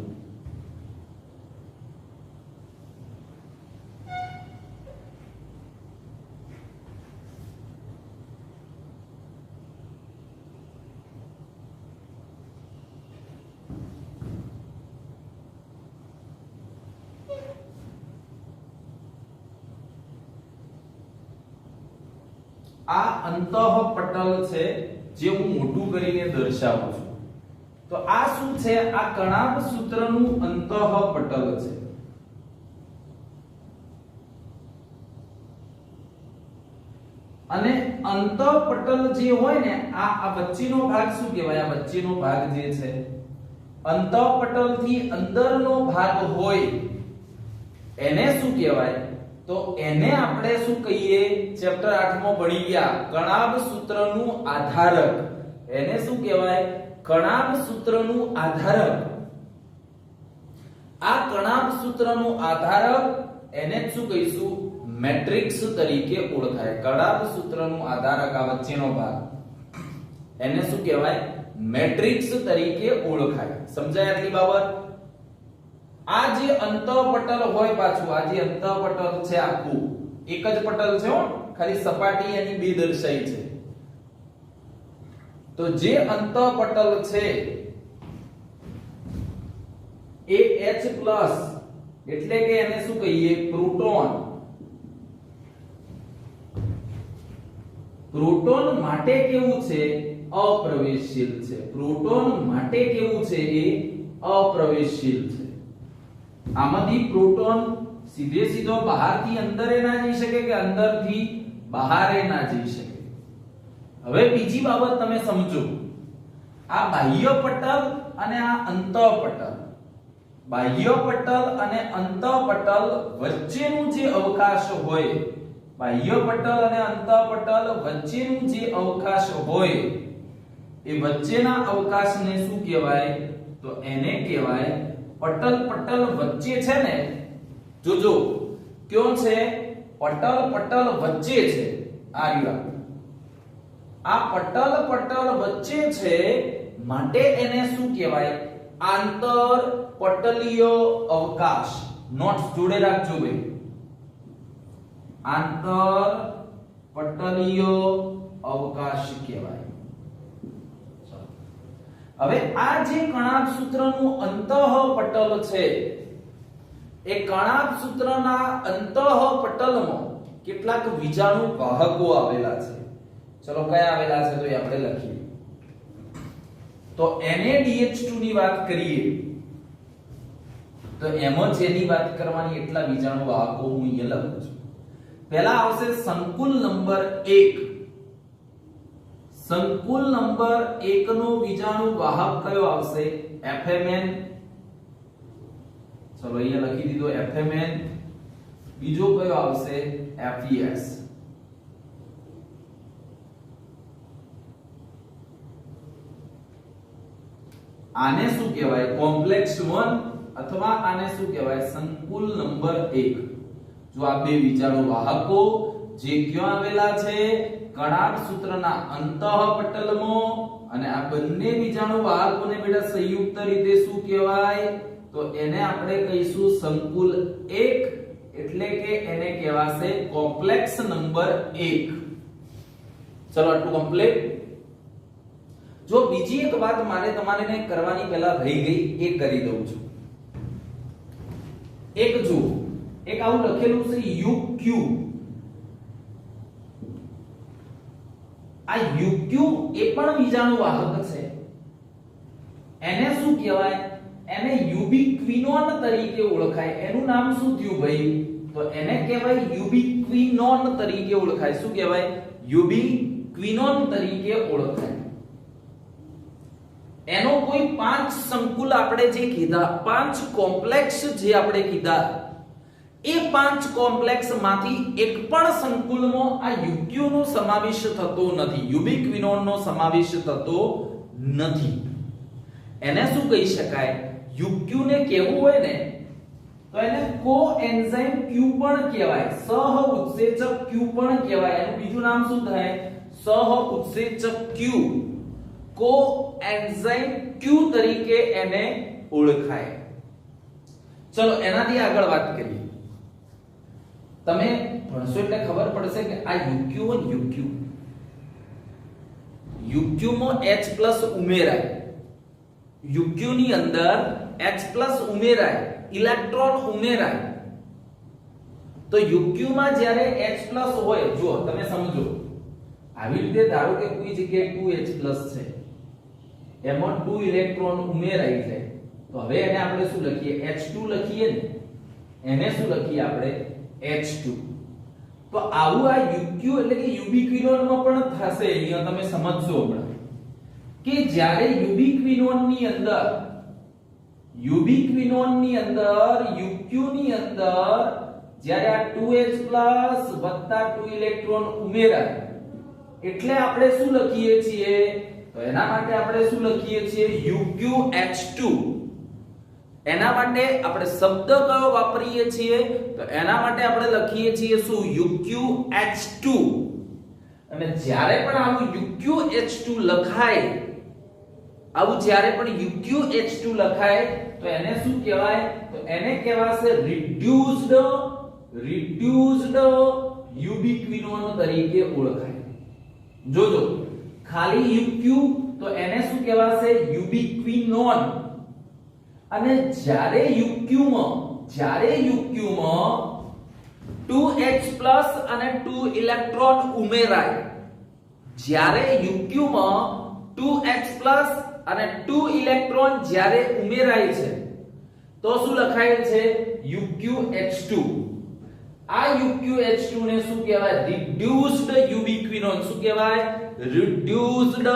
આ અંતઃપટલ છે જે હું મોટું કરીને દર્શાવું છું. તો આ શું છે? આ કણાભ સૂત્રનું અંતઃપટલ છે. અને અંતઃપટલ જે હોય ને, આ વચ્ચેનો ભાગ શું કહેવાય? આ વચ્ચેનો ભાગ જે છે, અંતઃપટલ થી અંદરનો ભાગ હોય, એને શું કહેવાય? તો એને આપણે શું કહીએ? ચેપ્ટર 8 માં ભણી ગયા, કણાભ સૂત્રનું આધારક. એને શું કહેવાય? કણાભ સૂત્રનું આધારક. આ કણાભ સૂત્રનું આધારક એને શું કહીશું? મેટ્રિક્સ તરીકે ઓળખાય. કણાભ સૂત્રનું આધારક આ વચ્ચેનો ભાગ, એને શું કહેવાય? મેટ્રિક્સ તરીકે ઓળખાય. સમજાય આટલી બાબત? આ જે અંતઃપટલ હોય, પાછું આ જે અંતઃપટલ છે આખું એક જ પટલ છે હો, ખાલી સપાટી એની બે દર્શાઈ છે. તો જે અંતઃપટલ છે એ H+ એટલે કે એને શું કહીએ? પ્રોટોન. પ્રોટોન માટે કેવું છે? અપ્રવેશશીલ છે. પ્રોટોન માટે કેવું છે? એ અપ્રવેશશીલ છે. આમાંથી પ્રોટોન સીધો બહારથી અંદર ના જઈ શકે કે અંદરથી બહાર ના જઈ શકે. હવે બીજી બાબત તમે સમજો, આ બાહ્ય પટલ અને આ અંતઃપટલ. બાહ્ય પટલ અને અંતઃપટલ વચ્ચેનું જે અવકાશ હોય, બાહ્ય પટલ અને અંતઃપટલ વચ્ચેનું જે અવકાશ હોય, એ વચ્ચેના અવકાશને શું કહેવાય? તો એને કહેવાય પટલ વચ્ચે છે ને, જોજો ક્યો છે? પટલ વચ્ચે છે. આ રહ્યું, આ પટલ વચ્ચે છે માટે એને શું કહેવાય? આંતર પટલીય અવકાશ. નોટ્સ જોડે રાખજો ભાઈ. આંતર પટલીય અવકાશ કહેવાય. હવે આ જે કણાભ સૂત્રનું અંતઃપટલ છે એ કણાભ સૂત્રના અંતઃપટલમાં કેટલાક વીજાણુ વાહકો આવેલા છે. ચલો કયા આવેલા છે તો એ આપણે લખીએ. તો NaDH2 ની વાત કરીએ તો એમાં જેની વાત કરવાની એટલા વીજાણુ વાહકો હું અહીંયા લખું છું. પહેલા આવશે સંકુલ નંબર 1. સંકુલ નંબર 1 નો વીજાણુ વાહક કયો આવશે? FMN. ચલો અહીંયા લખી દીધો FMN. બીજો કયો આવશે? FES. આને શું કહેવાય? કોમ્પ્લેક્સ 1 અથવા આને શું કહેવાય? સંકુલ નંબર 1. જો આ બે વીજાણુ વાહકો જે ક્યાં આવેલા છે? કણાભ સૂત્રના અંતઃપટલમાં, અને આ બંને વીજાણુ વાહકોને બેટા સંયુક્ત રીતે શું કહેવાય? તો એને આપણે કહીશું સંકુલ 1, એટલે કે એને કહેવાશે કોમ્પ્લેક્સ નંબર 1. ચલો આટલું કમ્પ્લીટ. જો બીજી એક વાત મારે તમારે કરવાની પહેલા રહી ગઈ એ કરી દઉં છું. એક જો એક આવું લખેલું છે UQ. આ UQ એ પણ વીજાણુ વાહક છે. એને શું કહેવાય? એને યુબિક્વિનોન તરીકે ઓળખાય. એનું નામ શું થયું ભાઈ? તો એને કહેવાય યુબિક્વિનોન તરીકે ઓળખાય. શું કહેવાય? યુબિક્વિનોન તરીકે ઓળખાય. એનો કોઈ 5 સંકુલ આપણે જે કીધા, 5 કોમ્પ્લેક્સ જે આપણે કીધા, એ 5 કોમ્પ્લેક્સ માંથી એક પણ સંકુલમાં આ UQ નો સમાવેશ થતો નથી, યુબિક્વિનોન નો સમાવેશ થતો નથી. એને શું કહી શકાય? UQ ને કહેવું હોય ને તો એને કોએન્ઝાઇમ Q પણ કહેવાય, સહ ઉત્સેચક Q પણ કહેવાય. એનું બીજું નામ શું થાય? સહ ઉત્સેચક Q, કોએન્ઝાઇમ Q તરીકે એને ઓળખાય. ચલો એનાથી આગળ વાત કરીએ. તમે ભણશો એટલે ખબર પડશે કે આ UQ અને UQ માં H+ ઉમેરાય, UQ ની અંદર H+ ઉમેરાય, ઇલેક્ટ્રોન ઉમેરાય. તો UQ માં જ્યારે H+ હોય, જો તમે સમજો, આવી રીતે ધારો કે કોઈ જગ્યાએ 2H+ છે, એમાં 2 ઇલેક્ટ્રોન ઉમેરાય છે, તો હવે એને આપણે શું લખીએ? H2 લખીએ ને. એને શું લખીએ આપણે? H2. તો આવું આ UQ એટલે કે યુબિક્વિનોન માં પણ થશે. અહીંયા તમે સમજજો હમણાં કે જ્યારે યુબિક્વિનોન ની અંદર UQ ની અંદર જ્યારે આ 2H+ વત્તા 2 ઇલેક્ટ્રોન ઉમેરાય, એટલે આપણે શું લખીએ છીએ? તો એના માટે આપણે શું લખીએ છીએ? UqH2. એના માટે આપણે શબ્દ કયો વાપરીએ છીએ? તો એના માટે આપણે લખીએ છીએ શું? UqH2. અને જ્યારે પણ આવું UqH2 લખાય, આવું જ્યારે પણ UqH2 લખાય તો એને શું કહેવાય? તો એને કહેવાશે રિડ્યુસ્ડ યુબિક્વિનોન તરીકે ઓળખાય. જોજો ખાલી UQ તો એને શું કહેવાશે? યુબિક્વિનોન. અને જ્યારે UQ માં 2H+ અને 2 ઇલેક્ટ્રોન ઉમેરાય, જ્યારે UQ માં 2H+ અને 2 ઇલેક્ટ્રોન જ્યારે ઉમેરાય છે તો શું લખાય છે? UqH2. આ UqH2 ને શું કહેવાય? રિડ્યુસ્ડ યુબિક્વિનોન. શું કહેવાય? રિડ્યુસ્ડ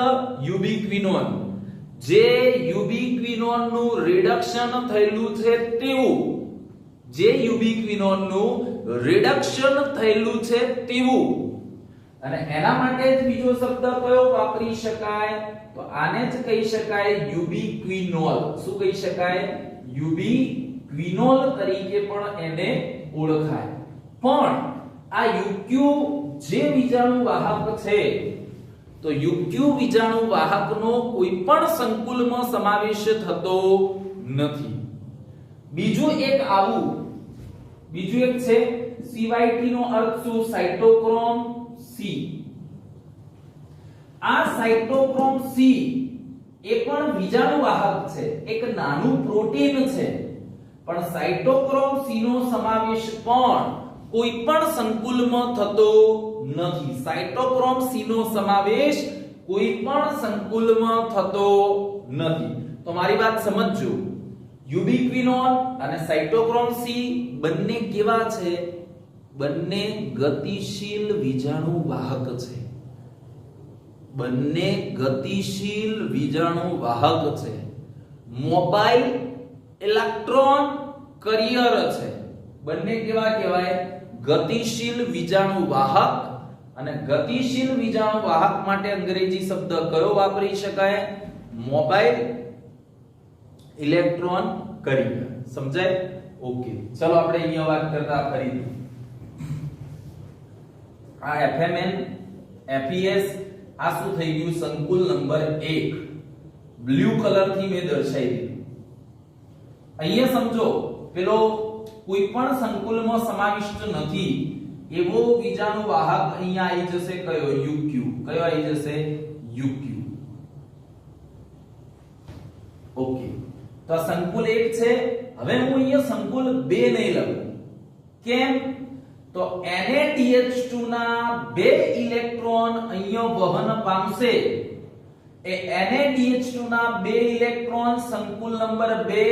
યુબિક્વિનોન. જે યુબિક્વિનોન નું રિડક્શન થયેલું છે તેવું, જે યુબિક્વિનોન નું રિડક્શન થયેલું છે તેવું. અને એના માટે જ બીજો શબ્દ કયો વાપરી શકાય? તો આને જ કહી શકાય યુબિક્વિનોલ. શું કહી શકાય? યુબિક્વિનોલ તરીકે પણ એને ઓળખાય. પણ આ UQ જે વીજાણુ વાહક છે, તો UQ વીજાણુ વાહકનો કોઈ પણ સંકુલમાં સમાવેશ થતો નથી. બીજું એક છે CYT નો અર્થ શું? Cytochrome C. આ સાઇટોક્રોમ C એ પણ વીજાણુ વાહક છે, એક નાનું પ્રોટીન છે, પણ સાયટોક્રોમ C નો સમાવેશ પણ કોઈ પણ સંકુલમાં થતો નથી. સાયટોક્રોમ C નો સમાવેશ કોઈ પણ સંકુલમાં થતો નથી. તો મારી વાત સમજજો, યુબિક્વિનોન અને સાયટોક્રોમ C બંને કેવા છે? બંને ગતિશીલ વીજાણુ વાહક છે. બંને ગતિશીલ વીજાણુ વાહક છે. મોબાઈલ ઇલેક્ટ્રોન કરિયર છે. બંને કેવા કહેવાય? ગતિશીલ વીજાણુ વાહક. અને ગતિશીલ વીજાણુ વાહક માટે અંગ્રેજી શબ્દ કયો વાપરી શકાય? Mobile electron career. સમજાય? ઓકે, ચલો આપણે અહીંયા વાત કરતા ફરી આ FMN FES આ શું થઈ ગયું? સંકુલ નંબર 1 બ્લુ કલર થી મેં દર્શાવી દીધું. અહીંયા સમજો, પેલો કોઈ પણ સંકુલમાં સમાવિષ્ટ નથી એવો વીજાણુ વાહક અહીંયા આવી જશે. કયો? UQ. કયો આવી જશે? UQ. ઓકે, તો આ સંકુલ 1 છે. હવે હું અહીંયા સંકુલ 2 નહીં લખું. કેમ? તો NaDH2 ના 2 ઇલેક્ટ્રોન અહીંયા વહન પામશે. એ NaDH2 ના 2 ઇલેક્ટ્રોન સંકુલ નંબર 2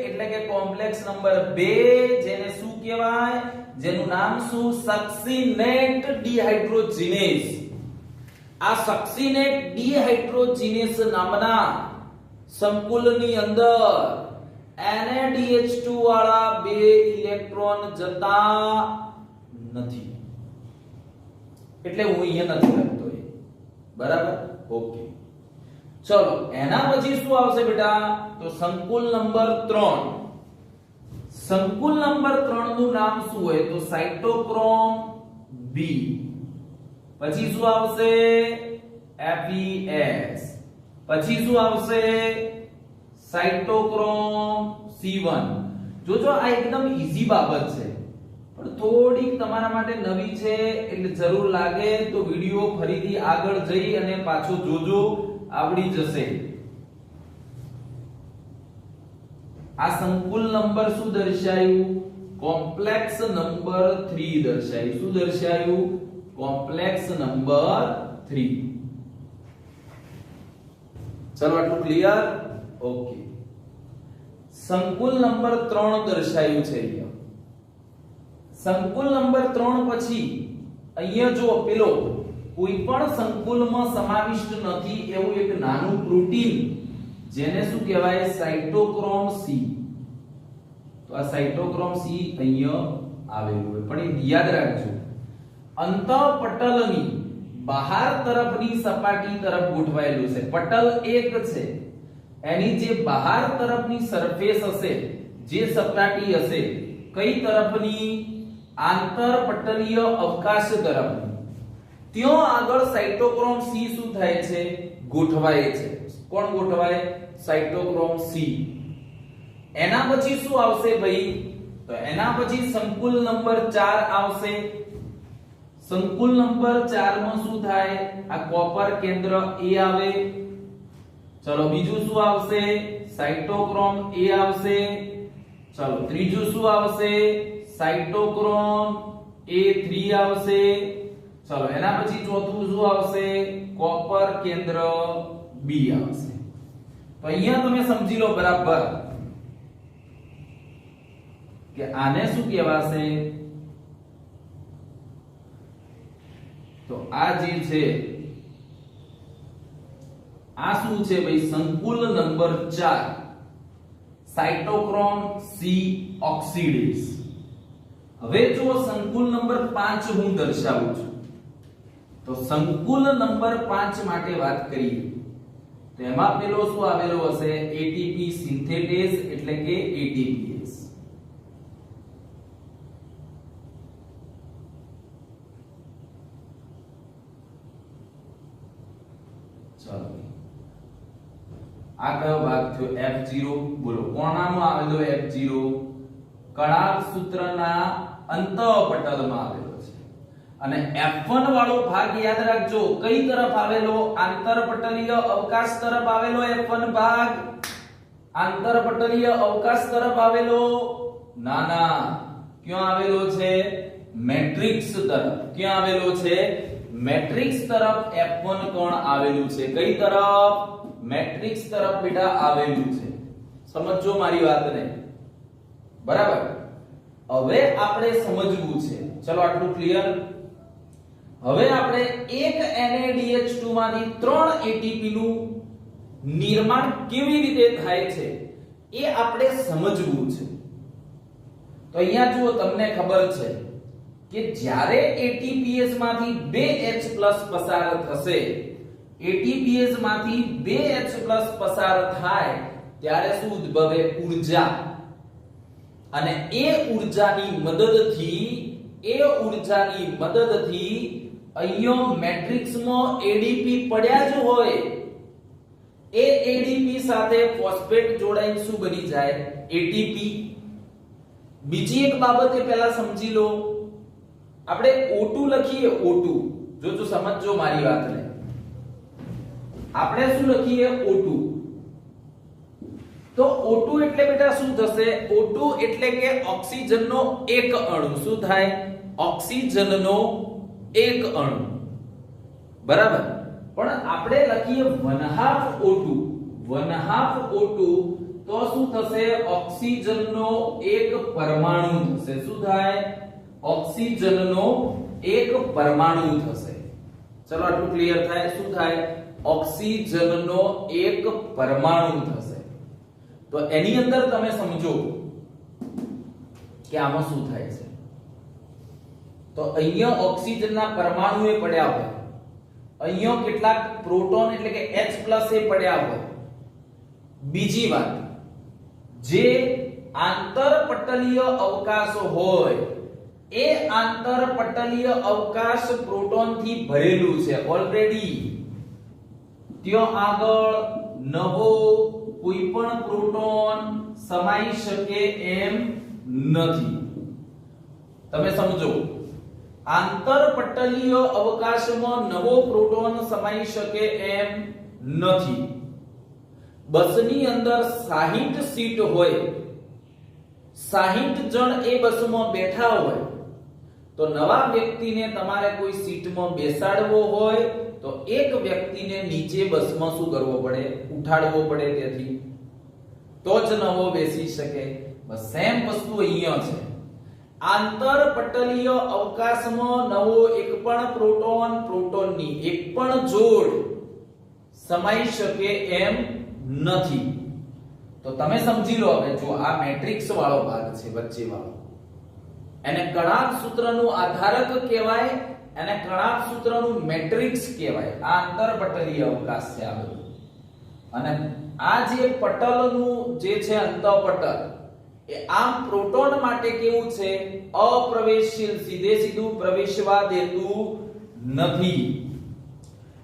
એટલે કે કોમ્પ્લેક્સ નંબર 2, જેને શું કહેવાય? જેનું નામ શું? સક્સિનેટ ડિહાઇડ્રોજિનેસ. આ સક્સિનેટ ડિહાઇડ્રોજિનેસ નામના સંકુલની અંદર NaDH2 વાળા 2 ઇલેક્ટ્રોન જતા નથી. એટલે હું અહીંયા નથી લખતો એ. બરાબર? ઓકે, ચલો એના પછી શું આવશે બેટા? તો સંકુલ નંબર 3. સંકુલ નંબર 3 નું નામ શું હોય? તો સાયટોક્રોમ B. પછી શું આવશે? FES. પછી શું આવશે? Cytochrome C1. જોજો, આ એકદમ ઈઝી બાબત છે, પણ થોડીક તમારા માટે નવી છે, એટલે જરૂર લાગે તો વિડિયો ફરીથી આગળ જઈ અને પાછો જોજો, આવડી જશે. આ સંકુલ નંબર શું દર્શાયું? Complex number 3 દર્શાયું. શું દર્શાયું? Complex number 3. ચલો, આટલું ક્લિયર? ઓકે, સંકુલ નંબર 3 દર્શાયું છે અહીંયા. સંકુલ નંબર 3 પછી અહીંયા જો પેલો કોઈ પણ સંકુલમાં સમાવિષ્ટ નથી એવું એક નાનું પ્રોટીન, જેને શું કહેવાય? Cytochrome C. તો આ સાયટોક્રોમ C અહીંયા આવેલું હોય, પણ એ યાદ રાખજો, અંતઃપટલની બહાર તરફની સપાટી તરફ ગોઠવાયેલું છે. પટલ એક છે, એની જે બહાર તરફની સરફેસ હશે, જે સપાટી હશે, કઈ તરફની? આંતરપટલીય અવકાશ તરફની. ત્યાં આગળ સાયટોક્રોમ C શું થાય છે? ગોઠવાય છે. કોણ ગોઠવાય? Cytochrome C. એના પછી શું આવશે ભાઈ? તો એના પછી સંકુલ નંબર 4 આવશે. સંકુલ નંબર 4 માં શું થાય? આ કોપર કેન્દ્ર A આવે. ચલો, બીજું શું આવશે? સાયટોક્રોમ A આવશે. ચલો, ત્રીજું શું આવશે? સાયટોક્રોમ A3 આવશે. ચલો, એના પછી ચોથું શું આવશે? કોપર કેન્દ્ર B આવશે. તો અહીંયા તમે સમજી લો બરાબર કે આને શું કહેવાશે? તો આ જે છે, આ શું છે ભાઈ? સંકુલ નંબર 4 સાયટોક્રોમ C ઓક્સિડેઝ. હવે જો સંકુલ નંબર 5 હું દર્શાવું છું, તો સંકુલ નંબર 5 માટે વાત કરીએ તો એમાં પેલો શું આવેલો હશે? ATP સિન્થેટેઝ એટલે કે ATPase. ચાલો, આ કયો ભાગ થયો? F0. બોલો, કોણામાં આવેલો F0? કણાભ સૂત્રના અંતઃપટલમાં આવેલો છે. અને F1 વાળો ભાગ યાદ રાખજો કઈ તરફ આવેલો, આંતરપટલીય અવકાશ તરફ આવેલો F1 ભાગ, આંતરપટલીય અવકાશ તરફ આવેલો, ના ના, ક્યાં આવેલો છે? મેટ્રિક્સ તરફ. ક્યાં આવેલો છે? મેટ્રિક્સ તરફ F1 કોણ આવેલું છે? કઈ તરફ? મેટ્રિક્સ તરફ બેટા આવેલું છે. સમજો મારી વાતને, બરાબર? હવે આપણે સમજવું છે. ચલો આટલું ક્લિયર. હવે આપણે એક NaDH2 માંથી 3 ATP નું નિર્માણ કેવી રીતે થાય છે એ આપણે સમજવું છે. તો અહીંયા જુઓ, તમને ખબર છે કે જ્યારે ATPase માંથી 2H+ પસાર થશે, ATPase માંથી 2H+ પસાર થાય ત્યારે શું ઉદ્ભવે? ઊર્જા. અને એ ઊર્જાની મદદથી અહીંયા મેટ્રિક્સમાં ADP પડ્યા જ હોય, એ ADP સાથે ફોસ્ફેટ જોડાઈને શું બની જાય? ATP. બીજી એક બાબત એ પહેલા સમજી લો, આપણે O2 લખીએ, O2, જો સમજજો મારી વાતને. આપણે શું લખીએ? O2. તો O2 એટલે બેટા શું થશે? O2 એટલે કે ઓક્સિજનનો એક અણુ. શું થાય? ઓક્સિજનનો એક અણુ, બરાબર? પણ આપણે લખીએ 1/2 O2, 1/2 O2, તો શું થશે? ઓક્સિજનનો એક પરમાણુ થશે. શું થાય? ઓક્સિજનનો એક પરમાણુ થશે. ચલો આટલું ક્લિયર થાય. શું થાય? ઓક્સિજનનો એક પરમાણુ થશે. તો એની અંદર તમે સમજો કે આમાં શું થાય છે. તો અહીંયા ઓક્સિજનના પરમાણુ એ પડ્યા હોય, અહીંયા કેટલાક પ્રોટોન એટલે કે H+ એ પડ્યા હોય. બીજી વાત, જે આંતરપટલીય અવકાશ હોય એ આંતરપટલીય અવકાશ પ્રોટોન થી ભરેલું છે ઓલરેડી. ત્યાં આગળ નવો કોઈ પણ પ્રોટોન સમાઈ શકે એમ નથી. તમે સમજો, આંતરપટલીય અવકાશમાં નવો પ્રોટોન સમાઈ શકે એમ નથી. બસની અંદર 60 સીટ હોય, 60 જણ એ બસમાં બેઠા હોય, તો નવા વ્યક્તિને તમારે કોઈ સીટમાં બેસાડવો હોય તો એક વ્યક્તિને નીચે બસમાં શું કરવો પડે? ઉઠાડવો પડે. તેથી તો જ નવો બેસી શકે. બસ સેમ વસ્તુ અહીંયા છે. આંતરપટલીય અવકાશમાં નવો એક પણ પ્રોટોનની એક પણ જોડ સમાઈ શકે એમ નથી. તો તમે સમજી લો. હવે જો આ મેટ્રિક્સ વાળો ભાગ છે, વચ્ચે વાળો, એને કણાક સૂત્રનું આધારક કહેવાય, એને કણાક સૂત્રનું મેટ્રિક્સ કહેવાય. આ આંતરપટલીય અવકાશ છે આ બધું. અને આ જે પટલનું જે છે અંતઃપટલ, એ આમ પ્રોટોન માટે કેવું છે? અપ્રવેશશીલ, સીધે સીધું પ્રવેશવા દેતું નથી.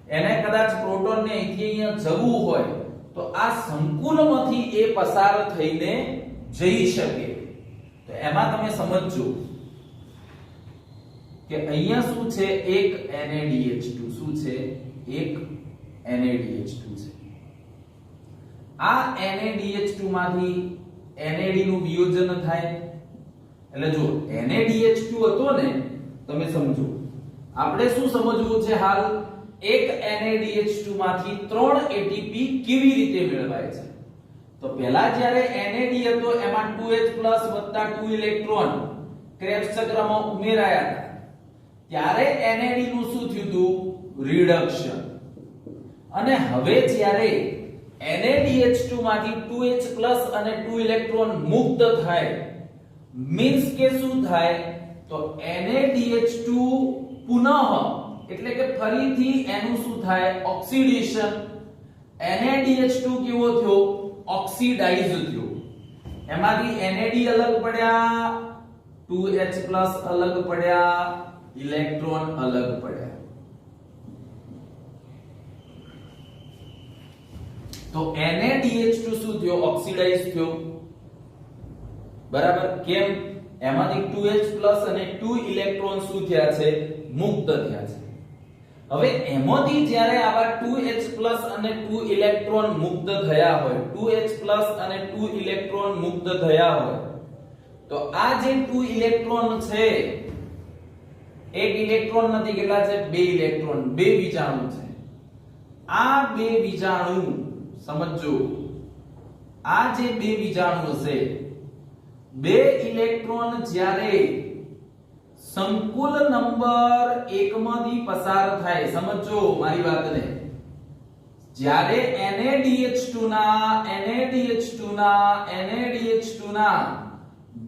એને કદાચ પ્રોટોનને અહીંથી અહીંયા જવું હોય તો આ સંકુલમાંથી એ પસાર થઈને જઈ શકે. તો એમાં તમે સમજજો કે અહીંયા શું છે? એક NaDH2. શું છે? એક NaDH2 છે. આ NaDH2 માંથી NAD નું વિયોજન થાય. એટલે જો NaDH2 હતો ને, તમે સમજો, આપણે શું સમજવું છે હાલ? એક NaDH2 માંથી 3 ATP કેવી રીતે મેળવાય છે? તો પહેલા જ્યારે NAD હતો એમાં 2H+ વત્તા 2 ઇલેક્ટ્રોન ક્રેબ્સ ચક્રમાં ઉમેરાયા હતા, ત્યારે NAD નું શું થયું હતું? રિડક્શન. અને હવે જ્યારે NaDH2 માંથી 2H+ અને 2 ઇલેક્ટ્રોન મુક્ત થાય, મીન્સ કે શું થાય? તો NaDH2 પુનઃ એટલે કે ફરીથી એનું શું થાય? ઓક્સિડેશન. NaDH2 કેવો થયો? ઓક્સિડાઇઝ થયો. એમાંથી NAD અલગ પડ્યા, 2H+ અલગ પડ્યા, ઇલેક્ટ્રોન અલગ પડ્યા. તો NaDH2 શું થયો? ઓક્સિડાઇઝ થયો. બરાબર? કેમ? એમાંથી 2H+ અને 2 ઇલેક્ટ્રોન શું થયા છે? મુક્ત થયા છે. હવે એમાંથી જ્યારે આવા 2H+ અને 2 ઇલેક્ટ્રોન મુક્ત થયા હોય, 2H+ અને 2 ઇલેક્ટ્રોન મુક્ત થયા હોય, તો આ જે 2 ઇલેક્ટ્રોન છે, એક ઇલેક્ટ્રોન નથી, કેટલા છે? 2 ઇલેક્ટ્રોન, 2 બીજાણુ છે. આ 2 બીજાણુ સમજો, આ જે 2 બીજાણુ છે, 2 ઇલેક્ટ્રોન જ્યારે સંકુલ નંબર 1 માંથી પસાર થાય, સમજો મારી વાતને, જ્યારે NaDH2 ના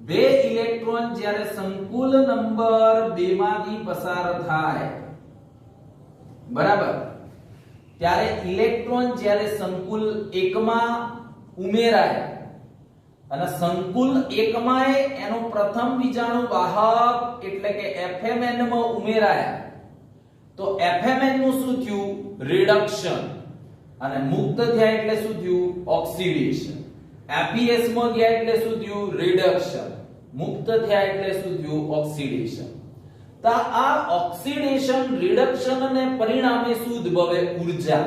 2 ઇલેક્ટ્રોન જ્યારે સંકુલ નંબર 2 માંથી પસાર થાય, બરાબર, ત્યારે ઇલેક્ટ્રોન જ્યારે સંકુલ 1 માં ઉમેરાય અને સંકુલ 1 માં એનો પ્રથમ બીજાણુ વાહક એટલે કે FMN માં ઉમેરાયા, તો FMN નું શું થયું? રિડક્શન. અને મુક્ત થયા એટલે શું થયું? ઓક્સિડેશન. FES માં ગયા એટલે શું થયું? રિડક્શન. મુક્ત થયા એટલે શું થયું? ઓક્સિડેશન. તો આ ઓક્સિડેશન રિડક્શન ને પરિણામે શું ઉદ્ભવે? ઊર્જા.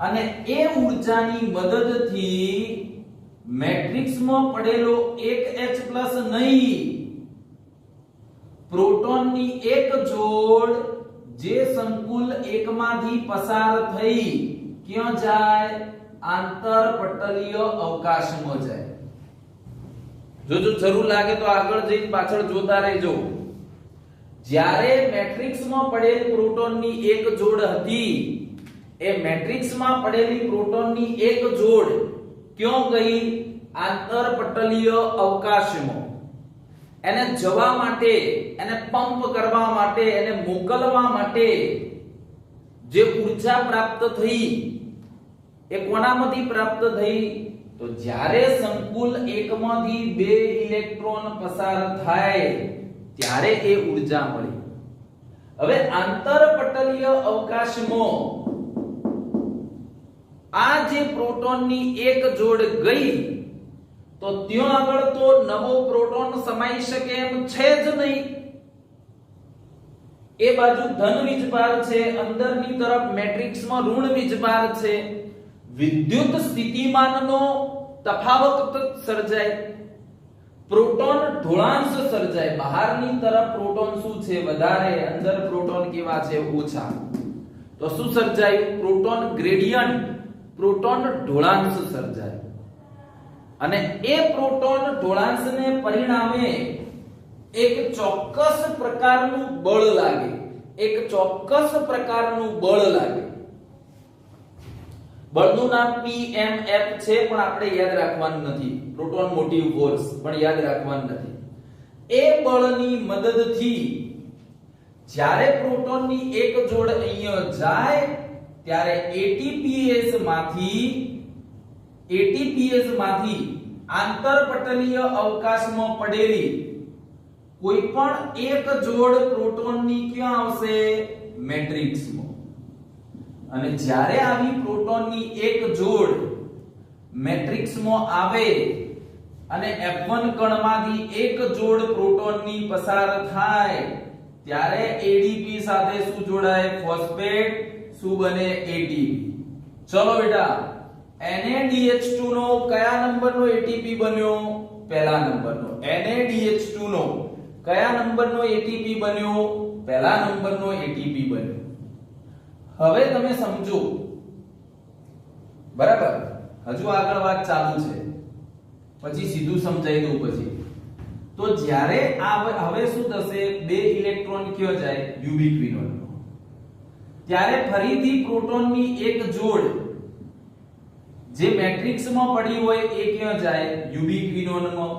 અને એ ઊર્જાની મદદથી મેટ્રિક્સમાં પડેલો એક H+ નહીં, પ્રોટોનની એક જોડ જે સંકુલ 1 માંથી પસાર થઈ ક્યાં જાય? આંતરપટલીય અવકાશમાં જાય. જો જરૂર લાગે તો આગળ જઈને પાછળ જોતા રહેજો. જ્યારે મેટ્રિક્સમાં પડેલ પ્રોટોનની એક જોડ હતી, એ મેટ્રિક્સમાં પડેલી પ્રોટોનની એક જોડ ક્યાં ગઈ? આંતરપટલીય અવકાશમાં. એને જવા માટે, એને પંપ કરવા માટે, એને મોકલવા માટે જે ઊર્જા પ્રાપ્ત થઈ, એ કોનામાંથી પ્રાપ્ત થઈ? તો જ્યારે સંકુલ 1 માંથી 2 ઇલેક્ટ્રોન પસાર થાય ત્યારે એ ઊર્જા મળી. હવે આંતરપટલીય અવકાશમાં આ જે પ્રોટોનની એક જોડ ગઈ, તો ત્યાં આગળ તો નવો પ્રોટોન સમાઈ શકે એમ છે જ નહીં. એ બાજુ ધન વીજભાર છે, અંદરની તરફ મેટ્રિક્સમાં ઋણ વીજભાર છે. વિદ્યુત સ્થિતિમાનનો તફાવત સર્જાય, પ્રોટોન ઢોળાંશ સર્જાય. બહારની તરફ પ્રોટોન શું છે? વધારે, અંદર પ્રોટોન કેવા છે? ઓછા. તો શું સર્જાય? પ્રોટોન ગ્રેડિયન્ટ, પ્રોટોન ઢોળાંશ સર્જાય. અને એ પ્રોટોન ઢોળાંશને પરિણામે એક ચોક્કસ પ્રકારનું બળ લાગે, એક ચોક્કસ પ્રકારનું બળ લાગે. બળનું નામ PMF છે, પણ આપણે યાદ રાખવાનું નથી. પ્રોટોન મોટિવ ફોર્સ પણ યાદ રાખવાનું નથી. એ બળની મદદથી જ્યારે પ્રોટોનની એક જોડ અહીંયા જાય, ત્યારે ATPS માંથી આંતરપટલીય અવકાશમાં પડેલી કોઈ પણ એક જોડ પ્રોટોનની ક્યાં આવશે? મેટ્રિક્સમાં. અને જ્યારે આવી પ્રોટોનની એક જોડ મેટ્રિક્સમાં આવે અને F1 કણમાંથી એક જોડ પ્રોટોનની પસાર થાય, ત્યારે ADP સાથે શું જોડાય? ફોસ્ફેટ. શું બને? ATP. ચલો બેટા, NaDH2 નો કયા નંબરનો ATP બન્યો? પહેલા નંબરનો. NaDH2 નો કયા નંબરનો ATP બન્યો? પહેલા નંબરનો ATP બન્યો. હવે તમે સમજો, બરાબર? હજુ આગળ વાત ચાલુ છે, પછી સીધું સમજાઈ દઉં પછી. તો જ્યારે હવે શું થશે? 2 ઇલેક્ટ્રોન કયો જાય? યુબિક્વિનોન. ત્યારે ફરીથી પ્રોટોનની એક જોડ જે મેટ્રિક્સમાં પડી હોય એ ક્યાં જાય? યુબિક્વિનોનમાં.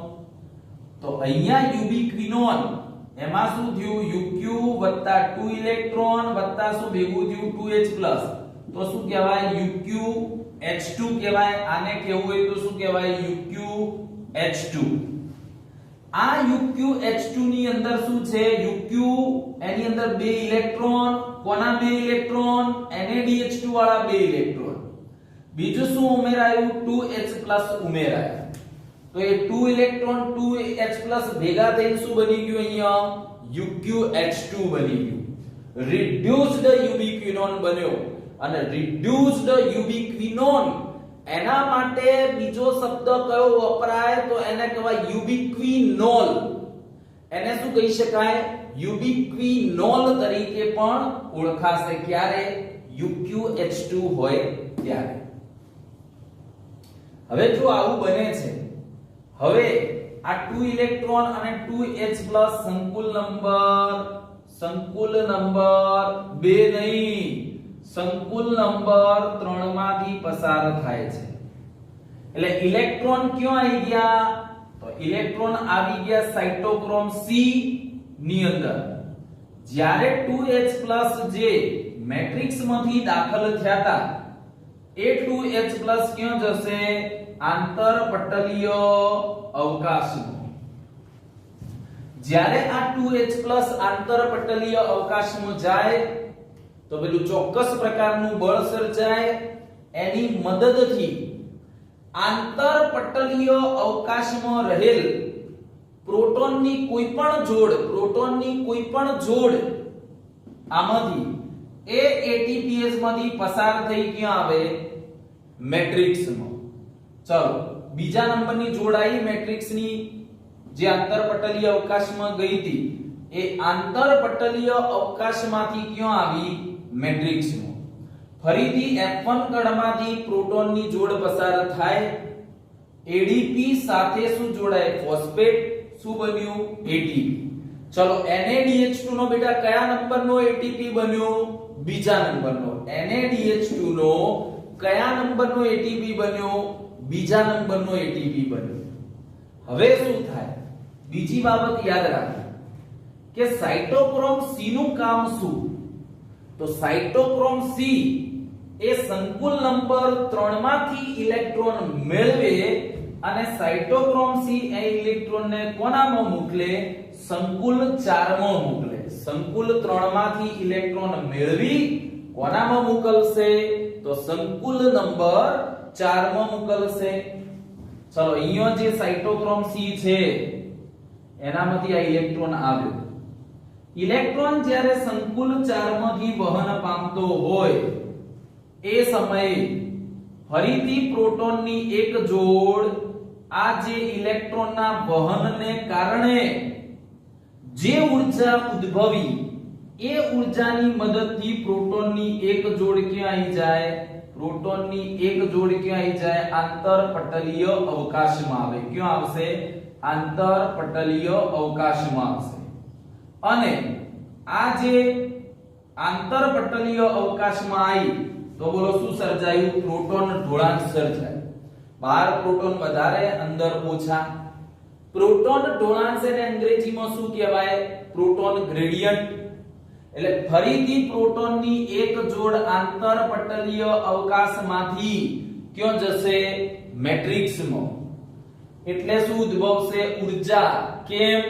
તો અહીંયા યુબિક્વિનોન, એમાં શું થયું? UQ વત્તા 2 ઇલેક્ટ્રોન વત્તા શું ભેગું થયું? 2H+. તો શું કહેવાય? UQH2 કહેવાય. આને કહેવું હોય તો શું કહેવાય? UQH2. આ UQH2 ની અંદર શું છે? UQ, એની અંદર 2 ઇલેક્ટ્રોન. કોના 2 ઇલેક્ટ્રોન? NaDH2 વાળા 2 ઇલેક્ટ્રોન. બીજું શું ઉમેરાયું? 2H+ ઉમેરાયા. તો એ 2 ઇલેક્ટ્રોન 2H+ ભેગા થઈને શું બની ગયું? અહીંયા UqH2 બની ગયું, રિડ્યુસ્ડ યુબિક્વિનોન બન્યો, અને રિડ્યુસ્ડ યુબિક્વિનોન એના માટે બીજો શબ્દ કયો વપરાય તો એને કહેવાય યુબિક્વિનોલ. એને શું કહી શકાય? યુબિક્વિનોલ તરીકે પણ ઓળખાશે. ક્યારે? UqH2 હોય ત્યારે. હવે જો આવું બને છે, હવે આ 2 ઇલેક્ટ્રોન અને 2H+ સંકુલ નંબર 2 નહીં, સંકુલ નંબર 3 માંથી પસાર થાય છે. એટલે ઇલેક્ટ્રોન ક્યાં આવી ગયા? તો ઇલેક્ટ્રોન આવી ગયા સાઇટોક્રોમ C ની અંદર. જ્યારે 2H+ જે મેટ્રિક્સ માંથી દાખલ થયા હતા એ 2H+ ક્યાં જશે? આંતરપટલીય અવકાશમાં. જ્યારે આ 2H+ આંતરપટલીય અવકાશમાં જાય તો પેલું ચોક્કસ પ્રકારનું બળ સર્જાય. એની મદદથી આંતરપટલીય અવકાશમાં રહેલ પ્રોટોનની કોઈ પણ જોડ આમાંથી એ ATPase માંથી પસાર થઈ ક્યાં આવે? મેટ્રિક્સમાં. ચલો બીજા નંબરની જોડ આવી મેટ્રિક્સની, જે આંતરપટલીય અવકાશમાં ગઈ હતી, એ આંતરપટલીય અવકાશમાંથી ક્યાં આવી? મેટ્રિક્સમાં. ફરીથી F1 કણમાંથી પ્રોટોનની જોડ પસાર થાય, ADP સાથે શું જોડાય? ફોસ્ફેટ. શું બન્યું? ATP. ચલો NaDH2 નો બેટા કયા નંબરનો ATP બન્યો? બીજા નંબરનો. NaDH2 નો કયા નંબરનો ATP બન્યો? બીજા નંબરનો ATP બન્યો. હવે શું થાય? બીજી બાબત યાદ રાખો કે સાઇટોક્રોમ C નું કામ શું? તો સાઇટોક્રોમ C એ સંકુલ નંબર 3 માંથી ઇલેક્ટ્રોન મેળવે અને સાઇટોક્રોમ C એ ઇલેક્ટ્રોનને કોનામાં મોકલે? સંકુલ 4 માં મોકલે. સંકુલ 3 માંથી ઇલેક્ટ્રોન મેળવી કોનામાં મોકલશે? તો સંકુલ નંબર 4 માં મોકલશે. ચલો અહીંયા જે સાઇટોક્રોમ C છે એનામાંથી આ ઇલેક્ટ્રોન આવ્યો. ઇલેક્ટ્રોન જ્યારે સંકુલ 4 માંથી વહન પામતો હોય એ સમયે ફરીથી પ્રોટોનની એક જોડ આ જે ઇલેક્ટ્રોનના વહનને કારણે જે ઊર્જા ઉદ્ભવી એ ઊર્જાની મદદથી પ્રોટોનની એક જોડ ક્યાં આવી જાય? પ્રોટોનની એક જોડ ક્યાં આવી જાય? આંતરપટલીય અવકાશમાં આવે. ક્યાં આવશે? આંતરપટલીય અવકાશમાં આવશે. અને આ જે આંતરપટલીય અવકાશમાં આવી તો બોલો શું સર્જાયું? પ્રોટોન ઢોળાંક સર્જાય. બહાર પ્રોટોન વધારે, અંદર ઓછા. પ્રોટોન ઢોળાંક છે ને અંગ્રેજીમાં શું કહેવાય? Proton gradient. એટલે ફરીથી પ્રોટોનની એક જોડ આંતરપટલીય અવકાશમાંથી ક્યાં જશે? મેટ્રિક્સમાં. એટલે શું ઉદ્ભવશે? ઊર્જા. કેમ?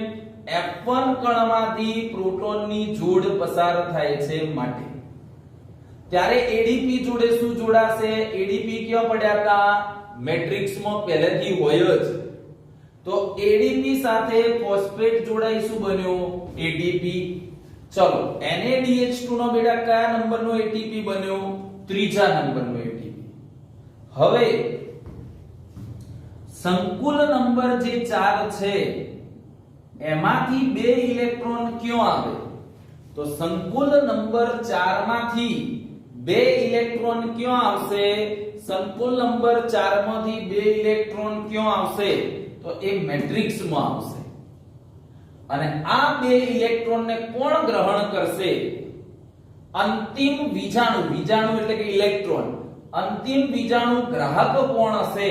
F1 કણમાંથી પ્રોટોનની જોડ પસાર થાય છે માટે. ત્યારે ADP જોડે શું જોડાશે? ADP ક્યાં પડ્યા હતા? મેટ્રિક્સમાં પહેલેથી હોય જ. તો ADP સાથે ફોસ્ફેટ જોડાઈ શું બન્યો? ATP. ચલો NaDH2 નો બેટા કયા નંબરનો ATP બન્યો? ત્રીજા નંબરનો ATP. હવે સંકુલ નંબર જે 4 છે એમાંથી 2 ઇલેક્ટ્રોન ક્યાં આવે? તો સંકુલ નંબર 4 માંથી 2 ઇલેક્ટ્રોન ક્યાં આવશે? સંકુલ નંબર 4 માંથી 2 ઇલેક્ટ્રોન ક્યાં આવશે? તો એ મેટ્રિક્સમાં આવશે. અને આ 2 ઇલેક્ટ્રોનને કોણ ગ્રહણ કરશે? અંતિમ વીજાણુ. વીજાણુ એટલે કે ઇલેક્ટ્રોન. અંતિમ વીજાણુ ગ્રાહક કોણ હશે?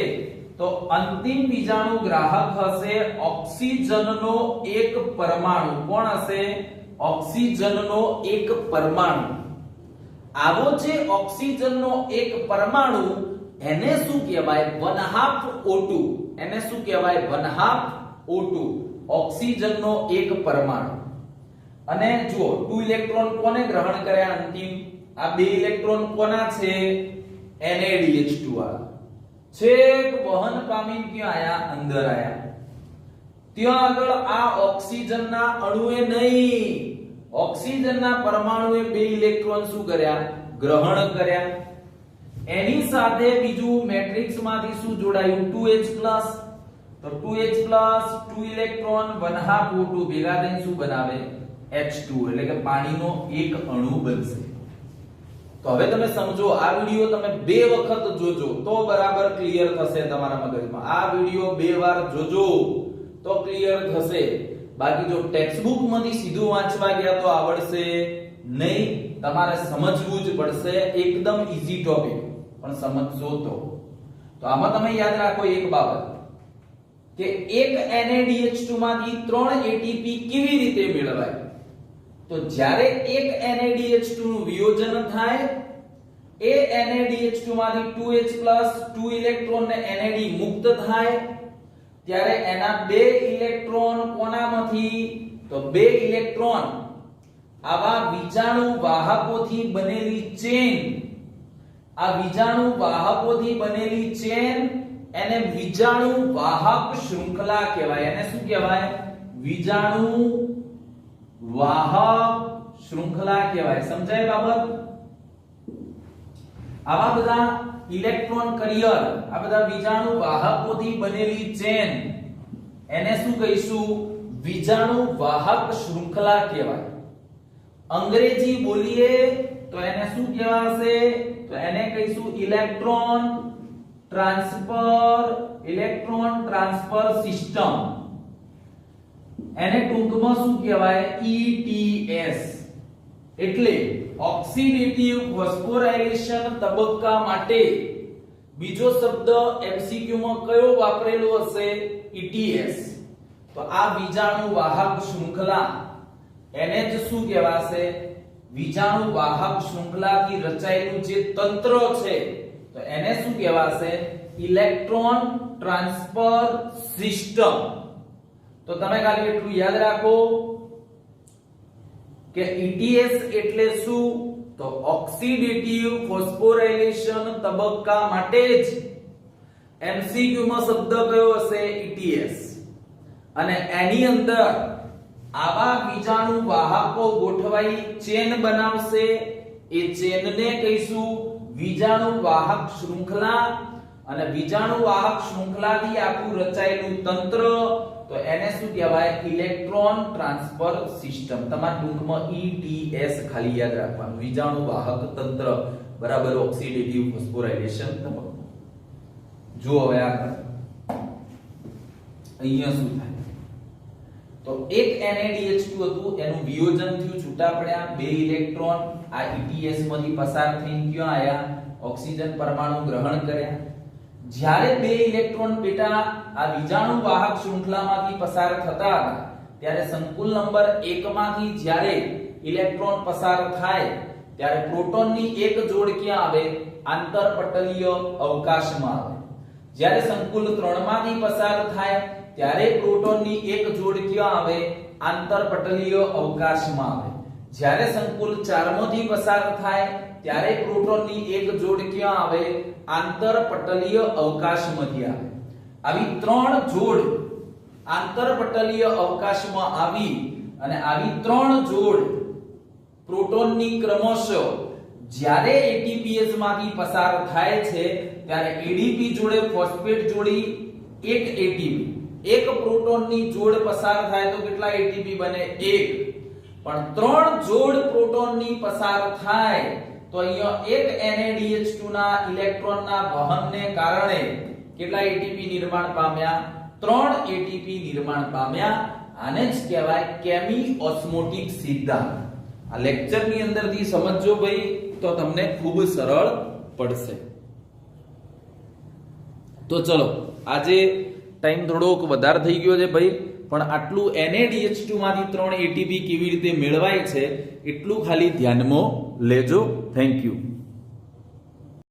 તો અંતિમ વીજાણુ ગ્રાહક હશે ઓક્સિજનનો એક પરમાણુ. કોણ હશે? ઓક્સિજનનો એક પરમાણુ. આવો જે ઓક્સિજનનો એક પરમાણુ એને શું કહેવાય? 1/2 O2. એને શું કહેવાય? 1/2 O2. ઓક્સિજનનો એક પરમાણુ. અને જુઓ 2 ઇલેક્ટ્રોન કોને ગ્રહણ કર્યા? અંતિમ આ 2 ઇલેક્ટ્રોન કોના છે? NaDH2 વાળા. છેક વહન પામીને ક્યાં આયા? અંદર આયા. ત્યાં આગળ આ ઓક્સિજનના અણુએ નહીં, ઓક્સિજનના પરમાણુએ 2 ઇલેક્ટ્રોન શું કર્યા? ગ્રહણ કર્યા. એની સાથે બીજું મેટ્રિક્સમાંથી શું જોડાયું? 2H+. તો 2H+, 2 ઇલેક્ટ્રોન 1/2 O2 ભેગા થઈને શું બનાવે? H2, એટલે કે પાણીનો એક અણુ બનશે. તો હવે તમે સમજો, આ વિડિયો તમે 2 વખત જોજો તો બરાબર ક્લિયર થશે તમારા મગજમાં. આ વિડિયો 2 વાર જોજો તો ક્લિયર થશે. બાકી જો ટેક્સ્ટબુક માંથી સીધું વાંચવા ગયા તો આવડશે નહીં. તમારે સમજવું જ પડશે. એકદમ ઈઝી ટોપિક, પણ સમજજો તો. તો આમાં તમે યાદ રાખો એક બાબત કે એક NaDH2 માંથી 3 ATP કેવી રીતે મેળવાય? તો જ્યારે એક NaDH2 નું વિયોજન થાય, એ NaDH2 માંથી 2H+ 2 ઇલેક્ટ્રોન ને NAD મુક્ત થાય, ત્યારે એના 2 ઇલેક્ટ્રોન કોનામાંથી? તો 2 ઇલેક્ટ્રોન આવા વિજાણુ વાહકોથી બનેલી ચેન, આ વિજાણુ વાહકોથી બનેલી ચેન એને વિજાણુ વાહક શૃંખલા કહેવાય. એને શું કહેવાય? વિજાણુ વાહક શૃંખલા કહેવાય. સમજાય બાબત? આવા બધા ઇલેક્ટ્રોન કરિયર, આ બધા વિજાણુ વાહકોથી બનેલી ચેન, એને શું કહીશું? વિજાણુ વાહક શૃંખલા કહેવાય. અંગ્રેજી બોલીએ તો એને શું કહેવાશે? તો એને કહીશું ઇલેક્ટ્રોન ટ્રાન્સફર સિસ્ટમ. એને ટૂંકમાં શું કહેવાય? ETS. એટલે ઓક્સિડેટિવ ફોસ્ફોરાયલેશન તબક્કા માટે બીજો શબ્દ MCQ માં કયો વાપરેલો હશે? ETS. તો આ વિજાણુ વાહક શૃંખલા એને જ શું કહેવાશે? વિજાણુ વાહક શૃંખલાથી રચાયેલું જે તંત્ર છે તો એને શું કહેવાશે? Electron transfer system. તો તમે ખાલી એટલું યાદ રાખો કે ETS એટલે શું? તો ઓક્સિડેટિવ ફોસ્ફોરાયલેશન તબક્કા માટે જ MCQ માં શબ્દ કયો હશે? ETS. અને એની અંદર આવા વિજાણુ વાહકો ગોઠવાઈ ચેન બનાવશે. એ ચેનને કહીશું વિજાણુ વાહક શૃંખલા. અને વિજાણુ વાહક શૃંખલાથી આખું રચાયેલું તંત્ર, તો એને શું કહેવાય? Electron transfer system. તમારે ટૂંકમાં ETS ખાલી યાદ રાખવાનું. વિજાણુ વાહક તંત્ર બરાબર ઓક્સિડેટિવ ફોસ્ફોરાયલેશન તબક્કો. જો હવે આગળ અહીંયા શું થાય? તો એક NaDH2 હતું, એનું વિયોજન થયું, છૂટા પડ્યા 2 ઇલેક્ટ્રોન. આ ETS માંથી પસાર થઈને ક્યાં આયા? ઓક્સિજન પરમાણુ ગ્રહણ કર્યા. જ્યારે 2 ઇલેક્ટ્રોન બેટા આ વિજાણુ વાહક શૃંખલામાંથી પસાર થતા હતા, ત્યારે સંકુલ નંબર 1 માંથી જ્યારે ઇલેક્ટ્રોન પસાર થાય ત્યારે પ્રોટોનની એક જોડ ક્યાં આવે? આંતરપટલીય અવકાશમાં આવે. જ્યારે સંકુલ 3 માંથી પસાર થાય ત્યારે પ્રોટોનની એક જોડ ક્યાં આવે? આંતરપટલીય અવકાશમાં આવે. જ્યારે સંકુલ 4 માંથી પસાર થાય ત્યારે પ્રોટોનની એક જોડ ક્યાં આવે? આંતરપટલીય અવકાશમાંથી આવે. આવી 3 જોડ આંતરપટલીય અવકાશમાં આવી અને આવી 3 જોડ પ્રોટોનની ક્રમશઃ જ્યારે ATPase માંથી પસાર થાય છે ત્યારે ADP જોડે ફોસ્ફેટ જોડી એક ATP, એક પ્રોટોનની જોડ પસાર થાય તો કેટલા ATP બને? 1. પણ 3 જોડ પ્રોટોનની પસાર થાય તો અહીંયા એક NaDH2 ના ઇલેક્ટ્રોનના વહનને કારણે કેટલા ATP નિર્માણ પામ્યા? 3 ATP નિર્માણ પામ્યા. આને જ કહેવાય કેમી ઓસ્મોટિક સિદ્ધાંત. આ લેક્ચરની અંદરથી સમજજો ભાઈ તો તમને ખૂબ સરળ પડશે. તો ચલો, આજે ટાઈમ થોડોક વધારે થઈ ગયો છે ભાઈ, પણ આટલું NaDH2 માંથી 3 ATP કેવી રીતે મેળવાય છે એટલું ખાલી ધ્યાનમાં લેજો. Thank you.